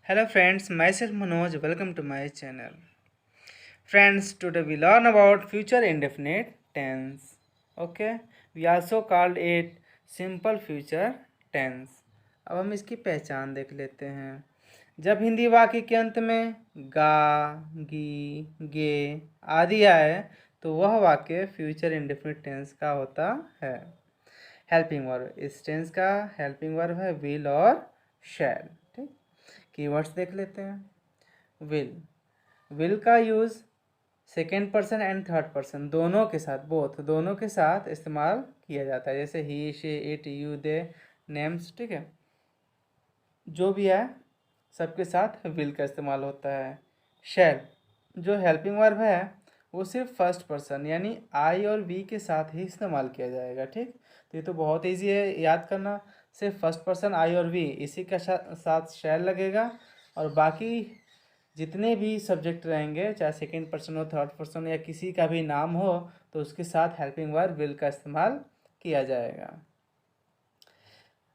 Hello friends, myself Manoj. Welcome to my channel. Friends, today we learn about future indefinite tense. Okay, we also called it simple future tense. अब हम इसकी पहचान देख लेते हैं। जब हिंदी वाक्य के अंत में गा, गी, गे आदि आए तो वह वाक्य फ्यूचर इंडेफिनिट टेंस का होता है। हेल्पिंग वर्ब, इस टेंस का हेल्पिंग वर्ब है विल और शैल। ठीक, कीवर्ड्स देख लेते हैं। विल का use second person and third person दोनों के साथ, दोनों के साथ इस्तेमाल किया जाता है। जैसे he, she, it, you, they, names. ठीक है, जो भी है सबके साथ विल का इस्तेमाल होता है। शैल जो हेल्पिंग वर्ब है वो सिर्फ फर्स्ट पर्सन यानी आई और वी के साथ ही इस्तेमाल किया जाएगा। ठीक, तो ये तो बहुत ईजी है याद करना। सिर्फ फर्स्ट पर्सन आई और वी इसी का साथ शैल लगेगा, और बाकी जितने भी सब्जेक्ट रहेंगे, चाहे सेकेंड पर्सन हो, थर्ड पर्सन या किसी का भी नाम हो, तो उसके साथ हेल्पिंग वर्ब विल का इस्तेमाल किया जाएगा।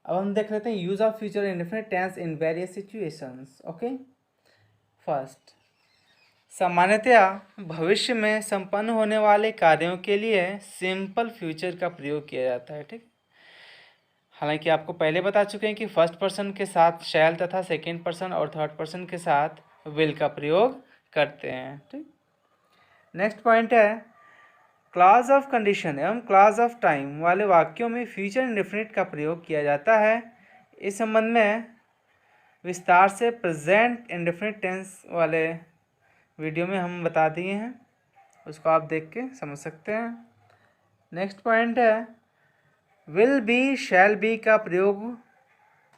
अब हम देख लेते हैं use of future indefinite tense in various situations. Okay, first, सामान्यतया भविष्य में संपन्न होने वाले कार्यों के लिए सिंपल फ्यूचर का प्रयोग किया जाता है। ठीक, हालांकि आपको पहले बता चुके हैं कि फर्स्ट पर्सन के साथ शैल तथा सेकेंड पर्सन और थर्ड पर्सन के साथ विल का प्रयोग करते हैं। ठीक, नेक्स्ट पॉइंट है क्लॉज ऑफ कंडीशन एवं क्लॉज ऑफ टाइम वाले वाक्यों में फ्यूचर इंडेफिनिट का प्रयोग किया जाता है। इस संबंध में विस्तार से प्रेजेंट इंडेफिनिट टेंस वाले वीडियो में हम बता दिए हैं, उसको आप देख के समझ सकते हैं। नेक्स्ट पॉइंट है विल बी, शैल बी का प्रयोग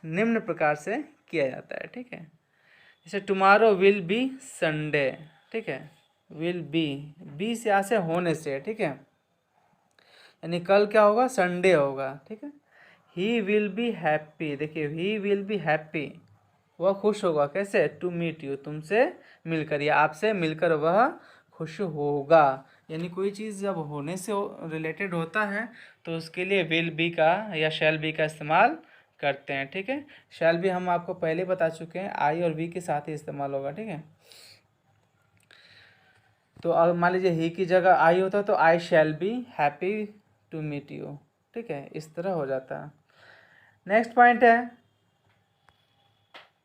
निम्न प्रकार से किया जाता है। ठीक है, जैसे टुमारो विल बी संडे। ठीक है, विल बी से यहाँ से होने से। ठीक है, यानी कल क्या होगा, संडे होगा। ठीक है, ही विल बी हैप्पी, देखिए ही विल बी हैप्पी, वह खुश होगा। कैसे, टू मीट यू, तुमसे मिलकर या आपसे मिलकर वह खुश होगा। यानी कोई चीज़ जब होने से रिलेटेड होता है तो उसके लिए विल बी का या शैल बी का इस्तेमाल करते हैं। ठीक है, शैल बी हम आपको पहले बता चुके हैं, आई और वी के साथ ही इस्तेमाल होगा। ठीक है, तो अब मान लीजिए ही की जगह आई होता तो I shall be happy to meet you. ठीक है, इस तरह हो जाता है। नेक्स्ट पॉइंट है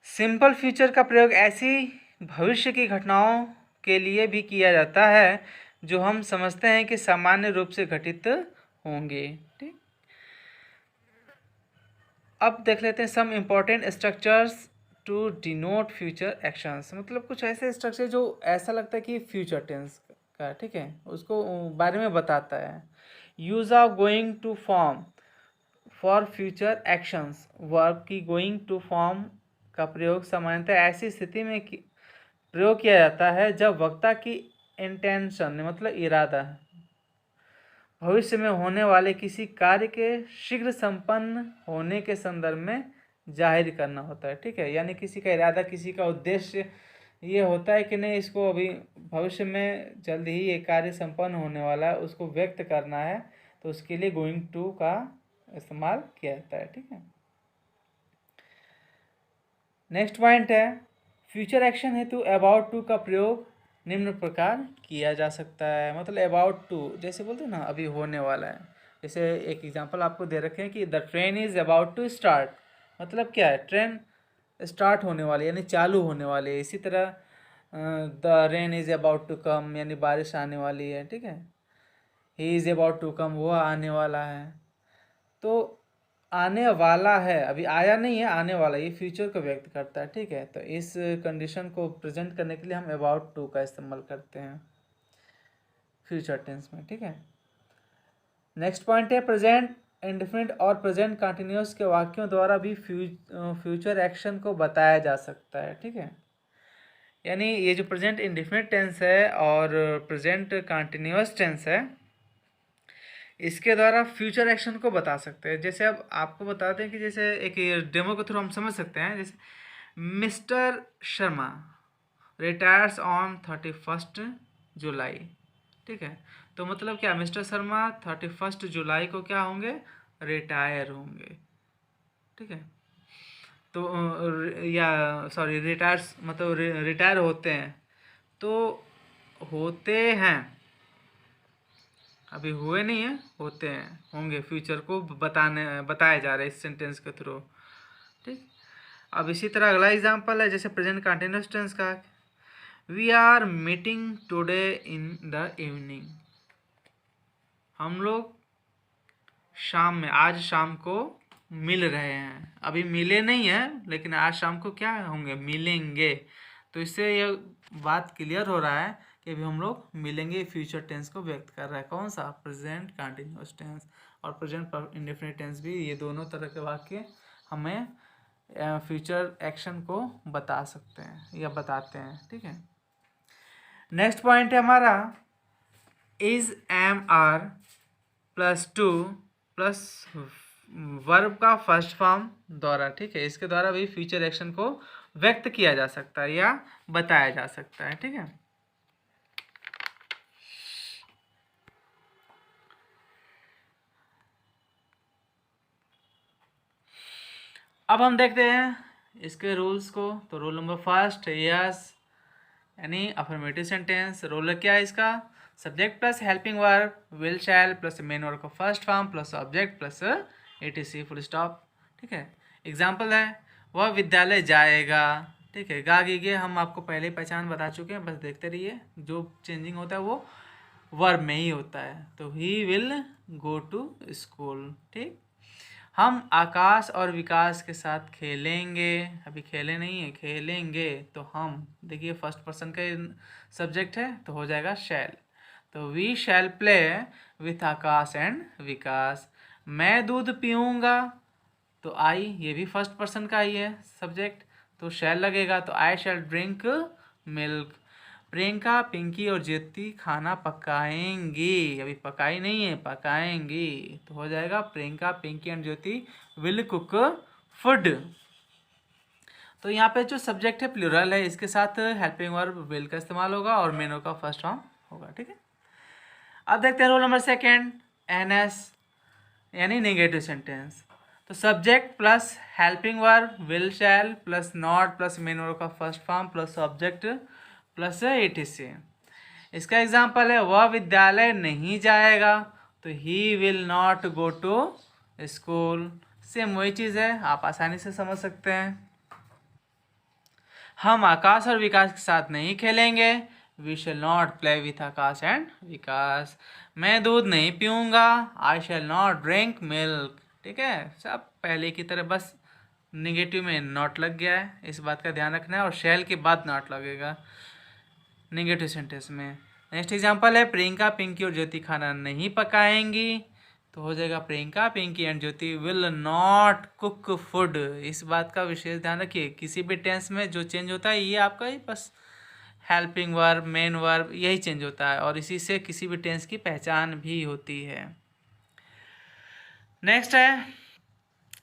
सिंपल फ्यूचर का प्रयोग ऐसी भविष्य की घटनाओं के लिए भी किया जाता है जो हम समझते हैं कि सामान्य रूप से घटित होंगे। ठीक, अब देख लेते हैं some important structures to denote future actions. मतलब कुछ ऐसे स्ट्रक्चर जो ऐसा लगता है कि फ्यूचर टेंस का, ठीक है, उसको बारे में बताता है। Use of going to form for future actions, verb की गोइंग टू फॉर्म का प्रयोग सामान्यतः ऐसी स्थिति में प्रयोग किया जाता है जब वक्ता की इंटेंशन मतलब इरादा भविष्य में होने वाले किसी कार्य के शीघ्र संपन्न होने के संदर्भ में जाहिर करना होता है। ठीक है, यानी किसी का इरादा, किसी का उद्देश्य ये होता है कि नहीं, इसको अभी भविष्य में जल्द ही ये कार्य संपन्न होने वाला है, उसको व्यक्त करना है, तो उसके लिए गोइंग टू का इस्तेमाल किया जाता है। ठीक है, नेक्स्ट पॉइंट है फ्यूचर एक्शन हेतु अबाउट टू का प्रयोग निम्न प्रकार किया जा सकता है। मतलब अबाउट टू जैसे बोलते हैं ना, अभी होने वाला है। जैसे एक एग्जांपल आपको दे रखे हैं कि the train is about to start, मतलब क्या है, ट्रेन स्टार्ट होने वाली यानी चालू होने वाली है। इसी तरह the rain is about to come यानी बारिश आने वाली है। ठीक है, he is about to come, वह आने वाला है। तो आने वाला है, अभी आया नहीं है, आने वाला, ये फ्यूचर को व्यक्त करता है। ठीक है, तो इस कंडीशन को प्रेजेंट करने के लिए हम अबाउट टू का इस्तेमाल करते हैं फ्यूचर टेंस में। ठीक है, नेक्स्ट पॉइंट है प्रेजेंट इंडेफिनिट और प्रेजेंट कंटिन्यूअस के वाक्यों द्वारा भी फ्यूचर एक्शन को बताया जा सकता है। ठीक है, यानी ये जो प्रेजेंट इंडेफिनिट टेंस है और प्रेजेंट कंटिन्यूअस टेंस है, इसके द्वारा फ्यूचर एक्शन को बता सकते हैं। जैसे अब आपको बताते हैं कि जैसे एक डेमो के थ्रू हम समझ सकते हैं। जैसे मिस्टर शर्मा रिटायर्स ऑन 31 जुलाई। ठीक है, तो मतलब क्या, मिस्टर शर्मा 31 जुलाई को क्या होंगे, रिटायर होंगे। ठीक है, तो या सॉरी रिटायर्स मतलब रिटायर होते हैं, तो होते हैं, अभी हुए नहीं है, होते हैं, होंगे, फ्यूचर को बताया जा रहा है इस सेंटेंस के थ्रू। ठीक। अब इसी तरह अगला एग्जांपल है जैसे प्रेजेंट कंटिन्यूअस टेंस का, we are meeting today in the evening. हम लोग शाम में, आज शाम को मिल रहे हैं, अभी मिले नहीं हैं लेकिन आज शाम को क्या होंगे, मिलेंगे। तो इससे ये बात क्लियर हो रहा है कि अभी हम लोग मिलेंगे फ्यूचर टेंस को व्यक्त कर रहा है, कौन सा, प्रेजेंट कंटिन्यूअस टेंस और प्रेजेंट इंडेफिनिट टेंस भी, ये दोनों तरह के वाक्य हमें फ्यूचर एक्शन को बता सकते हैं या बताते हैं। ठीक है। नेक्स्ट पॉइंट है हमारा is am are plus to plus verb का फर्स्ट फॉर्म द्वारा। ठीक है, इसके द्वारा भी फ्यूचर एक्शन को व्यक्त किया जा सकता है या बताया जा सकता है। ठीक है। अब हम देखते हैं इसके रूल्स को। तो रूल नंबर फर्स्ट, यस यानी अफर्मेटिव सेंटेंस। रूल क्या है इसका, subject plus helping verb, will shall plus main verb का first form plus object plus ETC full stop. ठीक है। एग्जाम्पल है वह विद्यालय जाएगा। ठीक है, गा गे हम आपको पहले ही पहचान बता चुके हैं, बस देखते रहिए, जो चेंजिंग होता है वो वर्ब में ही होता है। तो he will go to school. ठीक। हम आकाश और विकास के साथ खेलेंगे, अभी खेले नहीं है, खेलेंगे। तो हम देखिए फर्स्ट पर्सन का सब्जेक्ट है तो हो जाएगा शैल। तो we shall play with Akash and Vikas. मैं दूध पीऊँगा, तो आई ये भी फर्स्ट पर्सन का ही है सब्जेक्ट, तो शैल लगेगा। तो I shell drink milk. Priyanka, Pinky और ज्योति खाना पकाएंगी, अभी पकाई नहीं है, पकाएंगी। तो हो जाएगा Priyanka, Pinky and Jyoti will cook food. तो यहाँ पे जो सब्जेक्ट है प्लूरल है, इसके साथ हेल्पिंग वर्ब विल का इस्तेमाल होगा और मेन का फर्स्ट फॉर्म होगा। ठीक है। अब देखते हैं रूल नंबर सेकेंड, एनएस यानी नेगेटिव सेंटेंस। तो subject plus helping verb will shall plus not plus main verb का first form plus object plus ETC. इसका एग्जाम्पल है वह विद्यालय नहीं जाएगा, तो he will not go to school. Same वही चीज़ है, आप आसानी से समझ सकते हैं। हम आकाश और विकास के साथ नहीं खेलेंगे, we shall not play with Akash and Vikas. मैं दूध नहीं पीऊँगा, I shall not drink milk. ठीक है, सब पहले की तरह, बस निगेटिव में नॉट लग गया है, इस बात का ध्यान रखना है, और शेल के बाद नॉट लगेगा निगेटिव सेंटेंस में। नेक्स्ट एग्जांपल है प्रियंका, पिंकी और ज्योति खाना नहीं पकाएंगी, तो हो जाएगा Priyanka, Pinky and Jyoti will not cook food. इस बात का विशेष ध्यान रखिए, किसी भी टेंस में जो चेंज होता है ये आपका ही बस हेल्पिंग वर्ब, मेन वर्ब, यही चेंज होता है और इसी से किसी भी टेंस की पहचान भी होती है। नेक्स्ट है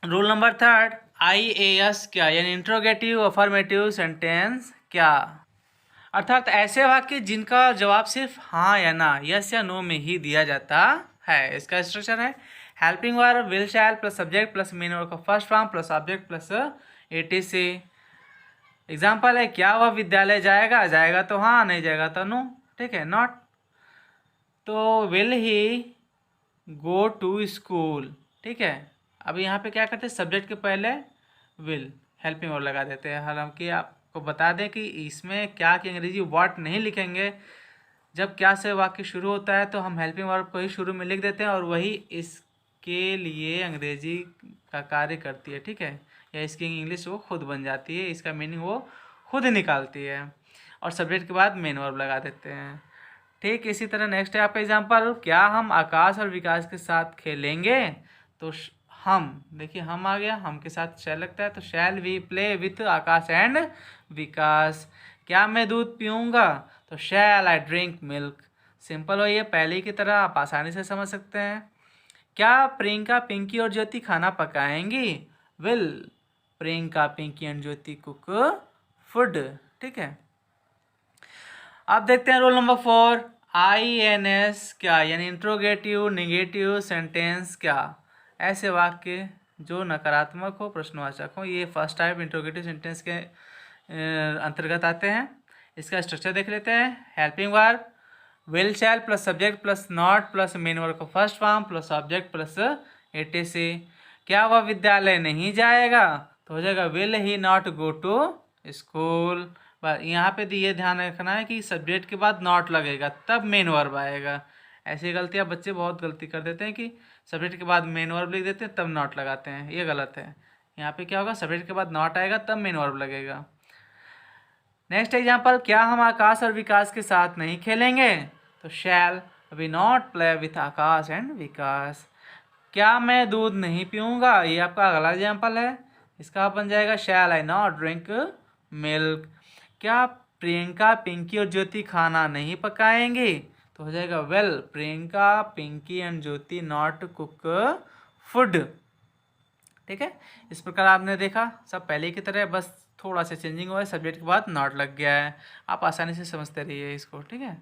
रूल नंबर थर्ड, IAS क्या यानी इंट्रोगेटिव अफर्मेटिव सेंटेंस क्या, अर्थात ऐसे वाक्य जिनका जवाब सिर्फ हाँ या ना, यस या नो में ही दिया जाता है। इसका स्ट्रक्चर है helping verb will shall plus subject plus main verb का first form plus object plus ATC. Example है क्या वह विद्यालय जाएगा, जाएगा तो हाँ, नहीं जाएगा तो नो। ठीक है, नॉट। तो will he go to school. ठीक है, अब यहाँ पे क्या करते हैं, सब्जेक्ट के पहले विल हेल्पिंग वर्ब लगा देते हैं। हालांकि आपको बता दें कि इसमें क्या की अंग्रेजी व्हाट नहीं लिखेंगे, जब क्या से वाक्य शुरू होता है तो हम हेल्पिंग वर्ब को ही शुरू में लिख देते हैं और वही इसके लिए अंग्रेजी का कार्य करती है। ठीक है, या इसकी इंग्लिश वो खुद बन जाती है, इसका मीनिंग वो खुद निकालती है, और सब्जेक्ट के बाद मेन वर्ब लगा देते हैं। ठीक इसी तरह नेक्स्ट है आपका एग्जांपल, क्या हम आकाश और विकास के साथ खेलेंगे, तो हम देखिए हम आ गया, हम के साथ शैल लगता है, तो shall we play with Akash and Vikas. क्या मैं दूध पीऊँगा, तो shall I drink milk. Simple हो, ये पहले की तरह आप आसानी से समझ सकते हैं। क्या प्रियंका, पिंकी और ज्योति खाना पकाएंगी, will Priyanka, Pinky and Jyoti cook food. ठीक है, अब देखते हैं रोल नंबर 4, INS क्या यानी इंट्रोगेटिव नेगेटिव सेंटेंस क्या, ऐसे वाक्य जो नकारात्मक हो, प्रश्नवाचक हो। ये फर्स्ट टाइप इंट्रोगेटिव सेंटेंस के अंतर्गत आते हैं। इसका स्ट्रक्चर देख लेते हैं। Helping verb will shall plus subject plus not plus main verb का first form plus object plus ETC. क्या वह विद्यालय नहीं जाएगा, तो हो जाएगा will he not go to school. यहाँ पे ये ध्यान रखना है कि सब्जेक्ट के बाद नॉट लगेगा तब मेन वर्ब आएगा। ऐसी गलतियाँ बच्चे बहुत गलती कर देते हैं कि सब्जेक्ट के बाद मेन वर्ब लिख देते हैं तब नॉट लगाते हैं, ये गलत है। यहाँ पे क्या होगा, सब्जेक्ट के बाद नॉट आएगा तब मेन वर्ब लगेगा। नेक्स्ट एग्जाम्पल, क्या हम आकाश और विकास के साथ नहीं खेलेंगे, तो shall we not play with Akash and Vikas. क्या मैं दूध नहीं पीऊँगा, ये आपका अगला एग्जाम्पल है। इसका बन जाएगा shall I not drink milk. क्या प्रियंका पिंकी और ज्योति खाना नहीं पकाएंगे, तो हो जाएगा will Priyanka Pinky and Jyoti not cook food. ठीक है, इस प्रकार आपने देखा सब पहले की तरह, बस थोड़ा सा चेंजिंग हुआ है, सब्जेक्ट के बाद नॉट लग गया है। आप आसानी से समझते रहिए इसको। ठीक है,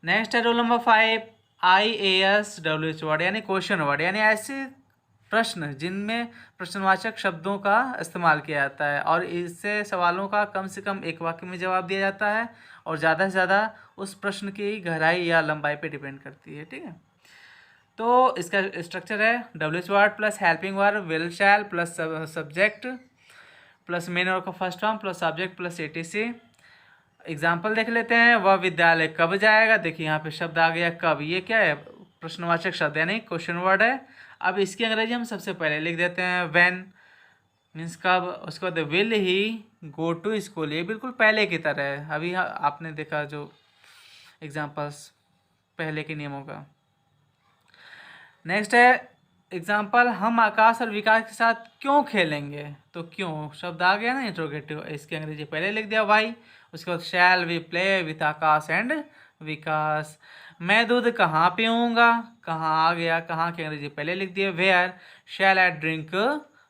नेक्स्ट है रोल नंबर 5 IAS वर्ड यानी क्वेश्चन वर्ड, यानी ऐसे प्रश्न जिनमें प्रश्नवाचक शब्दों का इस्तेमाल किया जाता है और इससे सवालों का कम से कम एक वाक्य में जवाब दिया जाता है और ज़्यादा से ज़्यादा उस प्रश्न की गहराई या लंबाई पे डिपेंड करती है। ठीक है, तो इसका स्ट्रक्चर है WH word plus helping verb will shall plus subject plus main verb का first form plus subject plus ATC। Example देख लेते हैं। वह विद्यालय कब जाएगा, देखिए यहाँ पे शब्द आ गया कब, ये क्या है, प्रश्नवाचक शब्द यानी क्वेश्चन वर्ड है। अब इसकी अंग्रेजी हम सबसे पहले लिख देते हैं व्हेन, मीन्स कब। उसके बाद will he go to school, ये बिल्कुल पहले की तरह है, अभी आपने देखा जो एग्जाम्पल्स पहले के नियमों का। नेक्स्ट है एग्जाम्पल, हम आकाश और विकास के साथ क्यों खेलेंगे, तो क्यों शब्द आ गया ना इंट्रोगेटिव, इसकी अंग्रेजी पहले लिख दिया वाई। उसके बाद shall we play with Akash and Vikas. मैं दूध कहाँ पीऊँगा, कहाँ आ गया, कहाँ की अंग्रेजी पहले लिख दिए where. Shall I drink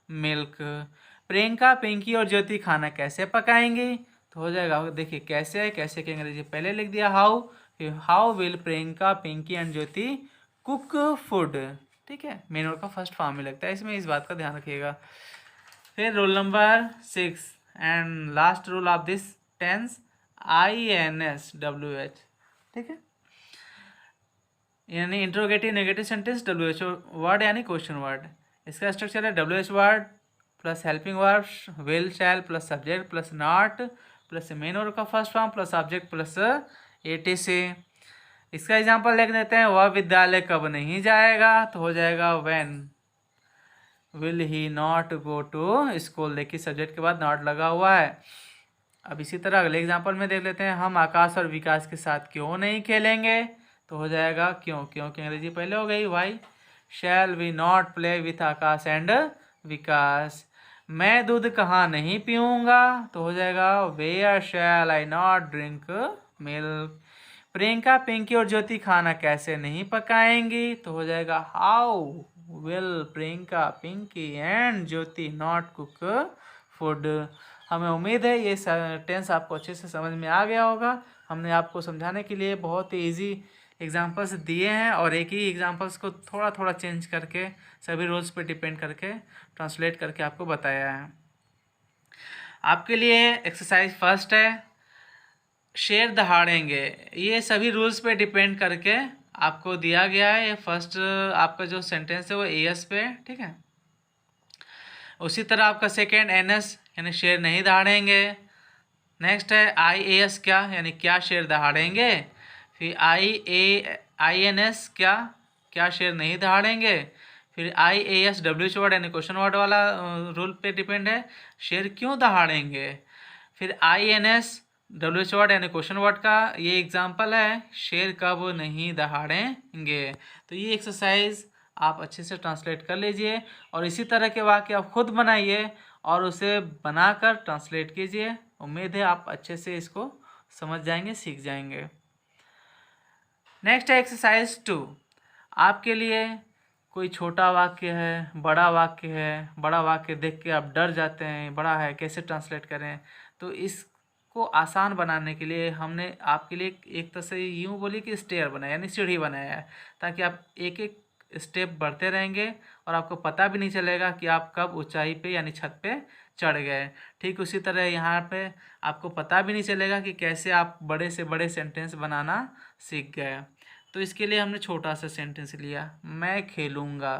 milk. Priyanka Pinky और ज्योति खाना कैसे पकाएंगी, तो हो जाएगा देखिए कैसे है, कैसे की अंग्रेजी पहले लिख दिया how. How will Priyanka Pinky and Jyoti cook food. ठीक है, मेन वर्ड का फर्स्ट फॉर्म में लगता है इसमें, इस बात का ध्यान रखिएगा। फिर rule number 6 and last rule of this tense INSWH। ठीक है, यानी interrogative negative sentence WH word यानी क्वेश्चन वर्ड। इसका स्ट्रक्चर है WH word plus helping verb will shall plus subject plus not plus main word का first form plus object plus ATC। इसका example देख देते हैं। वह विद्यालय कब नहीं जाएगा, तो हो जाएगा when will he not go to school. देखिए सब्जेक्ट के बाद नॉट लगा हुआ है। अब इसी तरह अगले एग्जांपल में देख लेते हैं। हम आकाश और विकास के साथ क्यों नहीं खेलेंगे, तो हो जाएगा क्यों, क्यों की अंग्रेजी पहले हो गई why. Shall we not play with Akash and Vikas. मैं दूध कहाँ नहीं पीऊँगा, तो हो जाएगा where shall I not drink milk. Priyanka Pinky और ज्योति खाना कैसे नहीं पकाएंगी, तो हो जाएगा how will Priyanka Pinky and Jyoti not cook food. हमें उम्मीद है ये टेंस आपको अच्छे से समझ में आ गया होगा। हमने आपको समझाने के लिए बहुत ही ईजी एग्जांपल्स दिए हैं और एक ही एग्जांपल्स को थोड़ा थोड़ा चेंज करके सभी रूल्स पे डिपेंड करके ट्रांसलेट करके आपको बताया है। आपके लिए एक्सरसाइज फर्स्ट है शेर दहाड़ेंगे। ये सभी रूल्स पे डिपेंड करके आपको दिया गया है। ये फर्स्ट आपका जो सेंटेंस है वो AS पे, ठीक है। उसी तरह आपका सेकेंड NS यानी शेर नहीं दहाड़ेंगे। नेक्स्ट है IAS क्या, यानी क्या शेर दहाड़ेंगे। फिर INS क्या, क्या शेर नहीं दहाड़ेंगे। फिर IASWH वर्ड यानी क्वेश्चन वर्ड वाला रूल पे डिपेंड है, शेर क्यों दहाड़ेंगे। फिर INSWH वर्ड यानी क्वेश्चन वर्ड का ये एग्जाम्पल है, शेर कब नहीं दहाड़ेंगे। तो ये एक्सरसाइज आप अच्छे से ट्रांसलेट कर लीजिए और इसी तरह के वाक्य आप खुद बनाइए और उसे बनाकर ट्रांसलेट कीजिए। उम्मीद है आप अच्छे से इसको समझ जाएंगे, सीख जाएंगे। नेक्स्ट है एक्सरसाइज 2। आपके लिए कोई छोटा वाक्य है, बड़ा वाक्य है, बड़ा वाक्य देख के आप डर जाते हैं, बड़ा है कैसे ट्रांसलेट करें, तो इसको आसान बनाने के लिए हमने आपके लिए एक तरह से यूँ बोलिए कि स्टेयर बनाया यानी सीढ़ी बनाया है, ताकि आप एक एक स्टेप बढ़ते रहेंगे और आपको पता भी नहीं चलेगा कि आप कब ऊंचाई पे यानी छत पे चढ़ गए। ठीक उसी तरह यहाँ पे आपको पता भी नहीं चलेगा कि कैसे आप बड़े से बड़े सेंटेंस बनाना सीख गए। तो इसके लिए हमने छोटा सा सेंटेंस लिया, मैं खेलूँगा।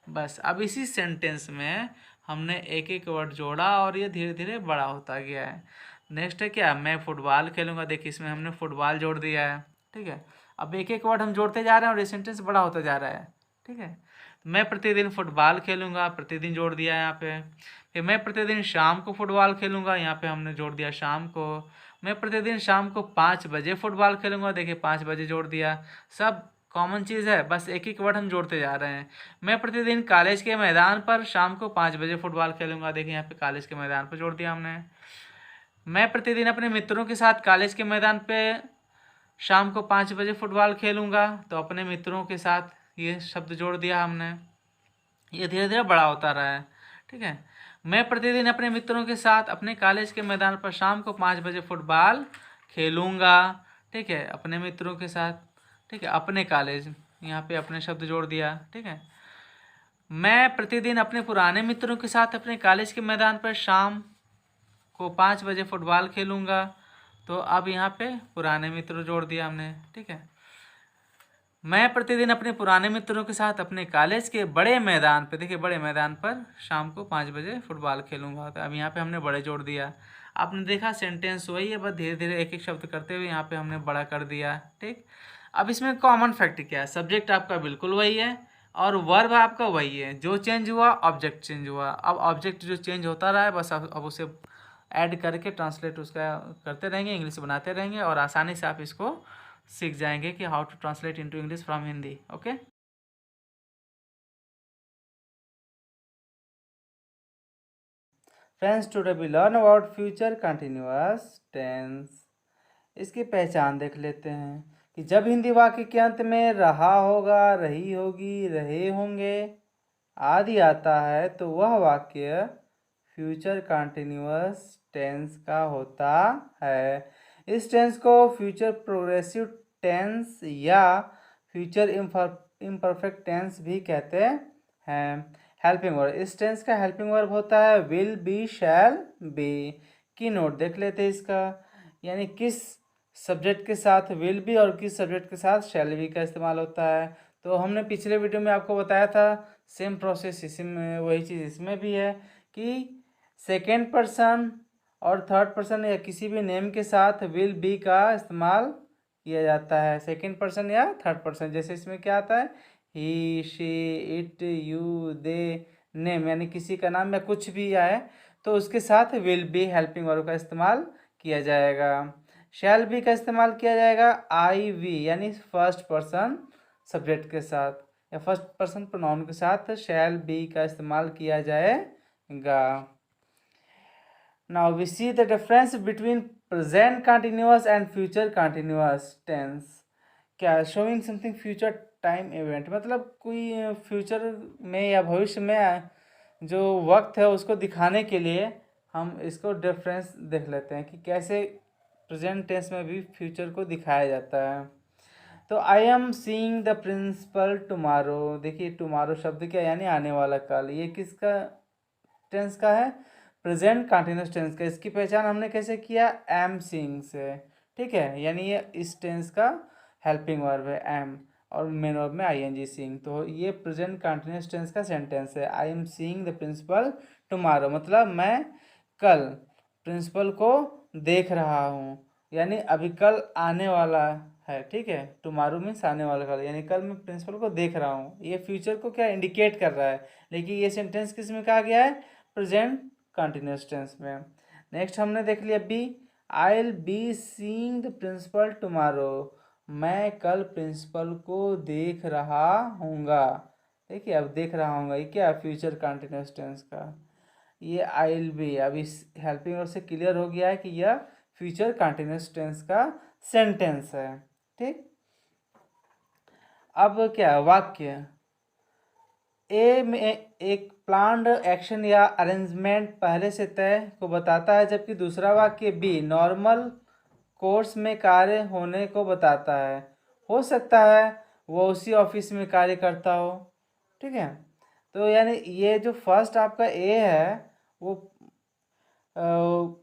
बस अब इसी सेंटेंस में हमने एक एक वर्ड जोड़ा और ये धीरे धीरे बड़ा होता गया है। नेक्स्ट है क्या, मैं फुटबॉल खेलूँगा। देखिए इसमें हमने फुटबॉल जोड़ दिया है। ठीक है, अब एक एक वर्ड हम जोड़ते जा रहे हैं और ये सेंटेंस बड़ा होता जा रहा है। ठीक है, मैं प्रतिदिन फुटबॉल खेलूँगा, प्रतिदिन जोड़ दिया है यहाँ पे। फिर मैं प्रतिदिन शाम को फुटबॉल खेलूँगा, यहाँ पे हमने जोड़ दिया शाम को। मैं प्रतिदिन शाम को 5 बजे फुटबॉल खेलूँगा, देखिए 5 बजे जोड़ दिया। सब कॉमन चीज़ है, बस एक एक वर्ड हम जोड़ते जा रहे हैं। मैं प्रतिदिन कॉलेज के मैदान पर शाम को 5 बजे फुटबॉल खेलूँगा, देखिए यहाँ पे कॉलेज के मैदान पर जोड़ दिया हमने। मैं प्रतिदिन अपने मित्रों के साथ कॉलेज के मैदान पे शाम को 5 बजे फुटबॉल खेलूँगा, तो अपने मित्रों के साथ ये शब्द जोड़ दिया हमने। ये धीरे धीरे बड़ा होता रहा है। ठीक है, मैं प्रतिदिन अपने मित्रों के साथ अपने कॉलेज के मैदान पर शाम को 5 बजे फुटबॉल खेलूँगा। ठीक है, अपने मित्रों के साथ। ठीक है, अपने कॉलेज, यहाँ पे अपने शब्द जोड़ दिया। ठीक है, मैं प्रतिदिन अपने पुराने मित्रों के साथ अपने कॉलेज के मैदान पर शाम को 5 बजे फुटबॉल खेलूँगा, तो अब यहाँ पे पुराने मित्र जोड़ दिया हमने। ठीक है, मैं प्रतिदिन अपने पुराने मित्रों के साथ अपने कॉलेज के बड़े मैदान पर, देखिए बड़े मैदान पर शाम को 5 बजे फुटबॉल खेलूँगा, तो अब यहाँ पे हमने बड़े जोड़ दिया। आपने देखा सेंटेंस वही है, बस धीरे धीरे एक एक शब्द करते हुए यहाँ पे हमने बड़ा कर दिया। ठीक, अब इसमें कॉमन फैक्ट क्या है, सब्जेक्ट आपका बिल्कुल वही है और वर्ब आपका वही है। जो चेंज हुआ ऑब्जेक्ट चेंज हुआ। अब ऑब्जेक्ट जो चेंज होता रहा है, बस अब उसे ऐड करके ट्रांसलेट उसका करते रहेंगे, इंग्लिश बनाते रहेंगे और आसानी से आप इसको सीख जाएंगे कि how to translate into English from Hindi. Okay, friends today we learn about future continuous tense. इसकी पहचान देख लेते हैं कि जब हिंदी वाक्य के अंत में रहा होगा, रही होगी, रहे होंगे आदि आता है तो वह वाक्य फ्यूचर कंटिन्यूअस टेंस का होता है। इस टेंस को फ्यूचर प्रोग्रेसिव टेंस या फ्यूचर इम्परफेक्ट टेंस भी कहते हैं। हेल्पिंग वर्ब, इस टेंस का हेल्पिंग वर्ब होता है विल बी, शैल बी। की नोट देख लेते हैं इसका, यानी किस सब्जेक्ट के साथ विल बी और किस सब्जेक्ट के साथ शैल बी का इस्तेमाल होता है। तो हमने पिछले वीडियो में आपको बताया था सेम प्रोसेस इसमें, वही चीज़ इसमें भी है कि सेकेंड पर्सन और थर्ड पर्सन या किसी भी नेम के साथ विल बी का इस्तेमाल किया जाता है, सेकेंड पर्सन या थर्ड पर्सन। जैसे इसमें क्या आता है, he, she, it, you, they, name, यानी किसी का नाम या कुछ भी आए तो उसके साथ विल बी हेल्पिंग वर्ब का इस्तेमाल किया जाएगा। शैल बी का इस्तेमाल किया जाएगा आई वी, यानी फर्स्ट पर्सन सब्जेक्ट के साथ या फर्स्ट पर्सन प्रोनाउन के साथ शैल बी का इस्तेमाल किया जाएगा। Now we see the difference between present continuous and future continuous tense. क्या, showing something future time event, मतलब कोई फ्यूचर में या भविष्य में जो वक्त है उसको दिखाने के लिए हम इसको डिफरेंस देख लेते हैं कि कैसे प्रेजेंट टेंस में भी फ्यूचर को दिखाया जाता है। तो I am seeing the principal tomorrow, देखिए टुमारो शब्द क्या, यानी आने वाला कल। ये किसका टेंस का है, प्रेजेंट कंटिन्यूअस टेंस का। इसकी पहचान हमने कैसे किया, एम सीइंग से। ठीक है, यानी ये इस टेंस का हेल्पिंग वर्ब है एम और मेन वर्ब में आईएनजी सीइंग। तो ये प्रेजेंट कंटिन्यूअस टेंस का सेंटेंस है, I am seeing the principal tomorrow, मतलब मैं कल प्रिंसिपल को देख रहा हूँ, यानी अभी कल आने वाला है। ठीक है, टुमारो मीन्स आने वाला कल, यानी कल मैं प्रिंसिपल को देख रहा हूँ। ये फ्यूचर को क्या इंडिकेट कर रहा है, लेकिन ये सेंटेंस किस में कहा गया है, प्रेजेंट कंटिन्यूअस टेंस में। नेक्स्ट हमने देख लिया B, I will be seeing the principal tomorrow, मैं कल प्रिंसिपल को देख रहा हूँगा। देखिए अब देख रहा हूँगा, ये क्या, फ्यूचर कंटिन्यूअस टेंस का। ये आई विल बी, अब इस हेल्पिंग वर्ब से क्लियर हो गया है कि यह फ्यूचर कंटिन्यूअस टेंस का सेंटेंस है। ठीक, अब क्या, वाक्य ए में एक प्लान्ड एक्शन या अरेंजमेंट पहले से तय को बताता है, जबकि दूसरा वाक्य बी नॉर्मल कोर्स में कार्य होने को बताता है। हो सकता है वो उसी ऑफिस में कार्य करता हो, ठीक है। तो यानी ये जो फर्स्ट आपका ए है वो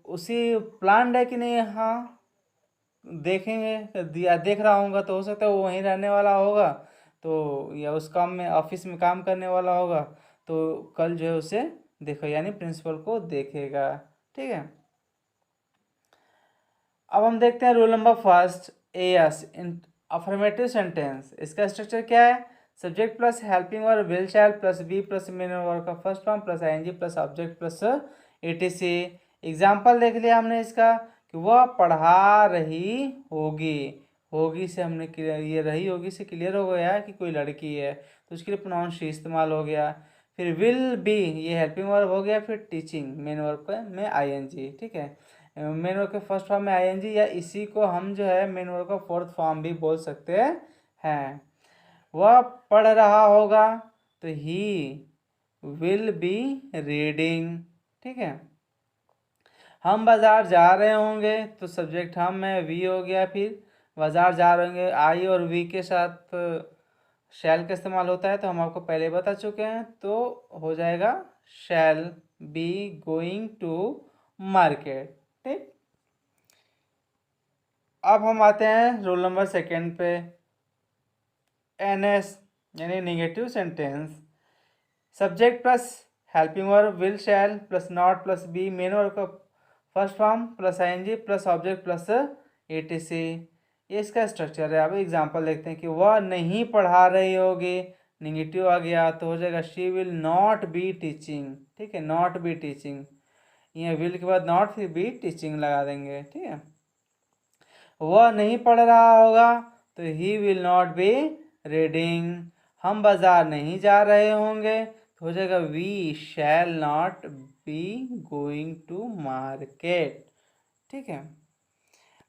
उसी प्लान्ड है कि नहीं, हाँ देखेंगे, दिया देख रहा होगा तो हो सकता है वो वहीं रहने वाला होगा, तो या उस काम में ऑफिस में काम करने वाला होगा, तो कल जो है उसे देखो यानी प्रिंसिपल को देखेगा। ठीक है। अब हम देखते हैं rule number first A S in affirmative sentence. इसका स्ट्रक्चर क्या है? Subject plus helping verb will shall plus be plus main verb का first form plus ING plus object plus ATC. Example देख लिया हमने इसका कि वह पढ़ा रही होगी। होगी से हमने ये रही होगी से क्लियर हो गया कि कोई लड़की है, तो उसके लिए प्रोनाउन शी इस्तेमाल हो गया। फिर विल बी ये हेल्पिंग वर्ब हो गया, फिर टीचिंग मेन वर्ब में आईएनजी। ठीक है। मेन वर्ब के फर्स्ट फॉर्म में आईएनजी, या इसी को हम जो है मेन वर्ब का फोर्थ फॉर्म भी बोल सकते हैं। वह पढ़ रहा होगा तो ही विल बी रीडिंग। ठीक है। हम बाजार जा रहे होंगे तो सब्जेक्ट हम है, वी हो गया। फिर बाजार जा रहे होंगे आई और वी के साथ शैल का इस्तेमाल होता है, तो हम आपको पहले बता चुके हैं, तो हो जाएगा shall be going to market. ठीक। अब हम आते हैं रोल नंबर सेकेंड पे, एन एस यानी negative sentence. Subject plus helping verb will shall plus not plus be main verb का first form plus ING plus object plus ETC. ये इसका स्ट्रक्चर है। अब एग्जांपल देखते हैं कि वह नहीं पढ़ा रही होगी, निगेटिव आ गया तो हो जाएगा she will not be teaching. ठीक है, नॉट बी टीचिंग, ये विल के बाद नॉट फिर बी टीचिंग लगा देंगे। ठीक है। वह नहीं पढ़ रहा होगा तो he will not be reading. हम बाजार नहीं जा रहे होंगे तो हो जाएगा we shall not be going to market. ठीक है।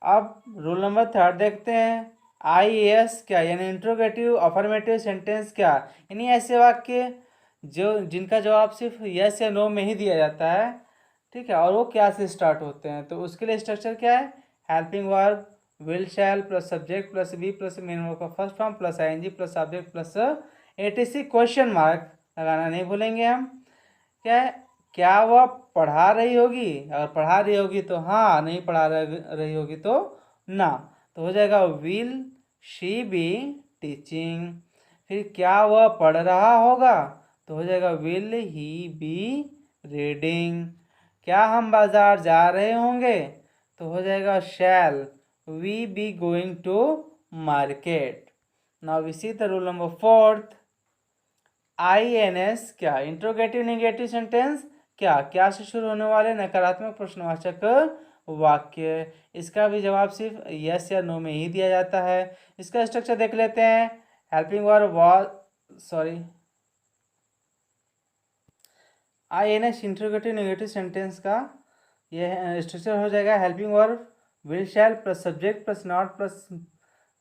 अब रूल नंबर थर्ड देखते हैं। आई एस क्या यानी इंट्रोगेटिव अफर्मेटिव सेंटेंस क्या, यानी ऐसे वाक्य जो जिनका जवाब सिर्फ यस या नो में ही दिया जाता है। ठीक है। और वो क्या से स्टार्ट होते हैं, तो उसके लिए स्ट्रक्चर क्या है? Helping verb will shall plus subject plus be plus main verb का first form plus ING plus object plus ETC question mark लगाना नहीं भूलेंगे हम। क्या है? क्या वह पढ़ा रही होगी? अगर पढ़ा रही होगी तो हाँ, नहीं पढ़ा रही होगी तो ना, तो हो जाएगा विल शी बी टीचिंग। फिर क्या वह पढ़ रहा होगा तो हो जाएगा विल ही बी रीडिंग। क्या हम बाजार जा रहे होंगे तो हो जाएगा shall we be going to market. Now we see the rule number fourth. I N S क्या इंट्रोगेटिव नेगेटिव सेंटेंस क्या से शुरू होने वाले नकारात्मक प्रश्नवाचक वाक्य। इसका भी जवाब सिर्फ यस या नो में ही दिया जाता है। इसका स्ट्रक्चर देख लेते हैं। Helping verb I N S interrogative negative sentence का यह स्ट्रक्चर हो जाएगा। Helping verb will shall plus subject plus not plus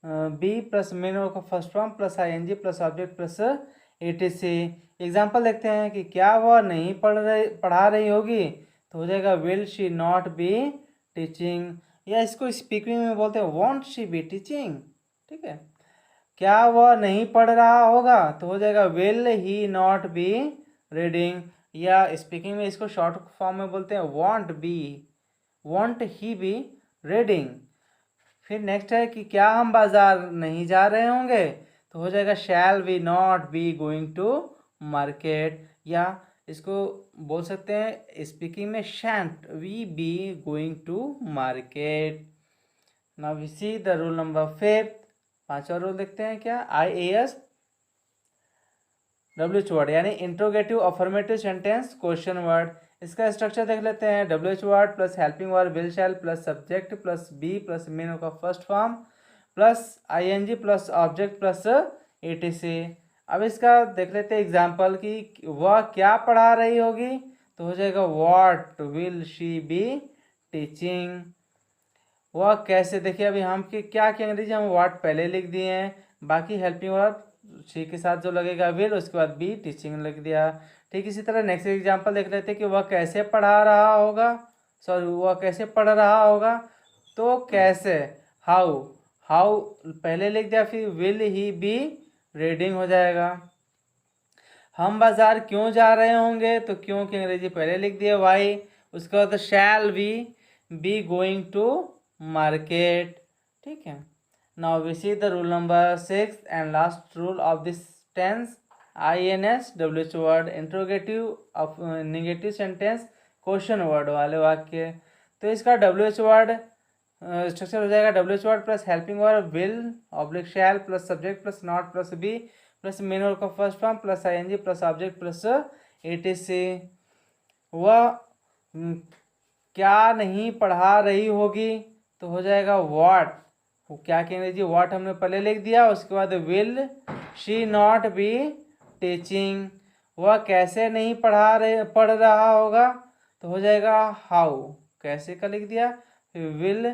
be plus main verb का first form plus ING plus object plus ATC. Example देखते हैं कि क्या वह नहीं पढ़ा रही होगी तो हो जाएगा will she not be teaching, या इसको स्पीकिंग में बोलते हैं वॉन्ट शी बी टीचिंग। ठीक है। क्या वह नहीं पढ़ रहा होगा तो हो जाएगा will he not be reading, या स्पीकिंग में इसको शॉर्ट फॉर्म में बोलते हैं वॉन्ट ही बी रीडिंग। फिर नेक्स्ट है कि क्या हम बाजार नहीं जा रहे होंगे तो हो जाएगा shall we not be going to market, या इसको बोल सकते हैं स्पीकिंग में shan't we be going to market. Now we see the rule number fifth. पांचवा रूल देखते हैं क्या, IAS WH वर्ड यानी interrogative affirmative sentence question word. इसका स्ट्रक्चर देख लेते हैं। WH word plus helping verb will shall plus subject plus be plus main का first form plus ING plus object plus ETC। अब इसका देख लेते हैं एग्जाम्पल कि वह क्या पढ़ा रही होगी तो हो जाएगा what will she be teaching. वह कैसे, देखिए अभी हम क्या अंग्रेजी हम व्हाट पहले लिख दिए हैं, बाकी हेल्पिंग वर्ब शी के साथ जो लगेगा विल, उसके बाद बी टीचिंग लिख दिया। ठीक इसी तरह नेक्स्ट एग्जांपल देख लेते हैं कि वह कैसे पढ़ा रहा होगा, सॉरी वह कैसे पढ़ रहा होगा, तो कैसे हाउ पहले लिख दिया, फिर विल ही बी रीडिंग हो जाएगा। हम बाजार क्यों जा रहे होंगे, तो क्यों की अंग्रेजी पहले लिख दिए वाई। उसके बाद shall we be going to market. ठीक है। Now we see the rule number 6 and last rule of this tense. INS WH word interrogative of negative sentence question word वाले वाक्य। तो इसका WH वर्ड स्ट्रक्चर हो जाएगा WH word plus helping verb will oblique shall plus subject plus not plus be plus main verb का first form plus ING plus object plus etc। वह क्या नहीं पढ़ा रही होगी, तो हो जाएगा व्हाट। क्या की अंग्रेजी व्हाट हमने पहले लिख दिया। उसके बाद will she not be teaching. वह कैसे नहीं पढ़ रहा होगा, तो हो जाएगा हाउ। कैसे का लिख दिया, फिर विल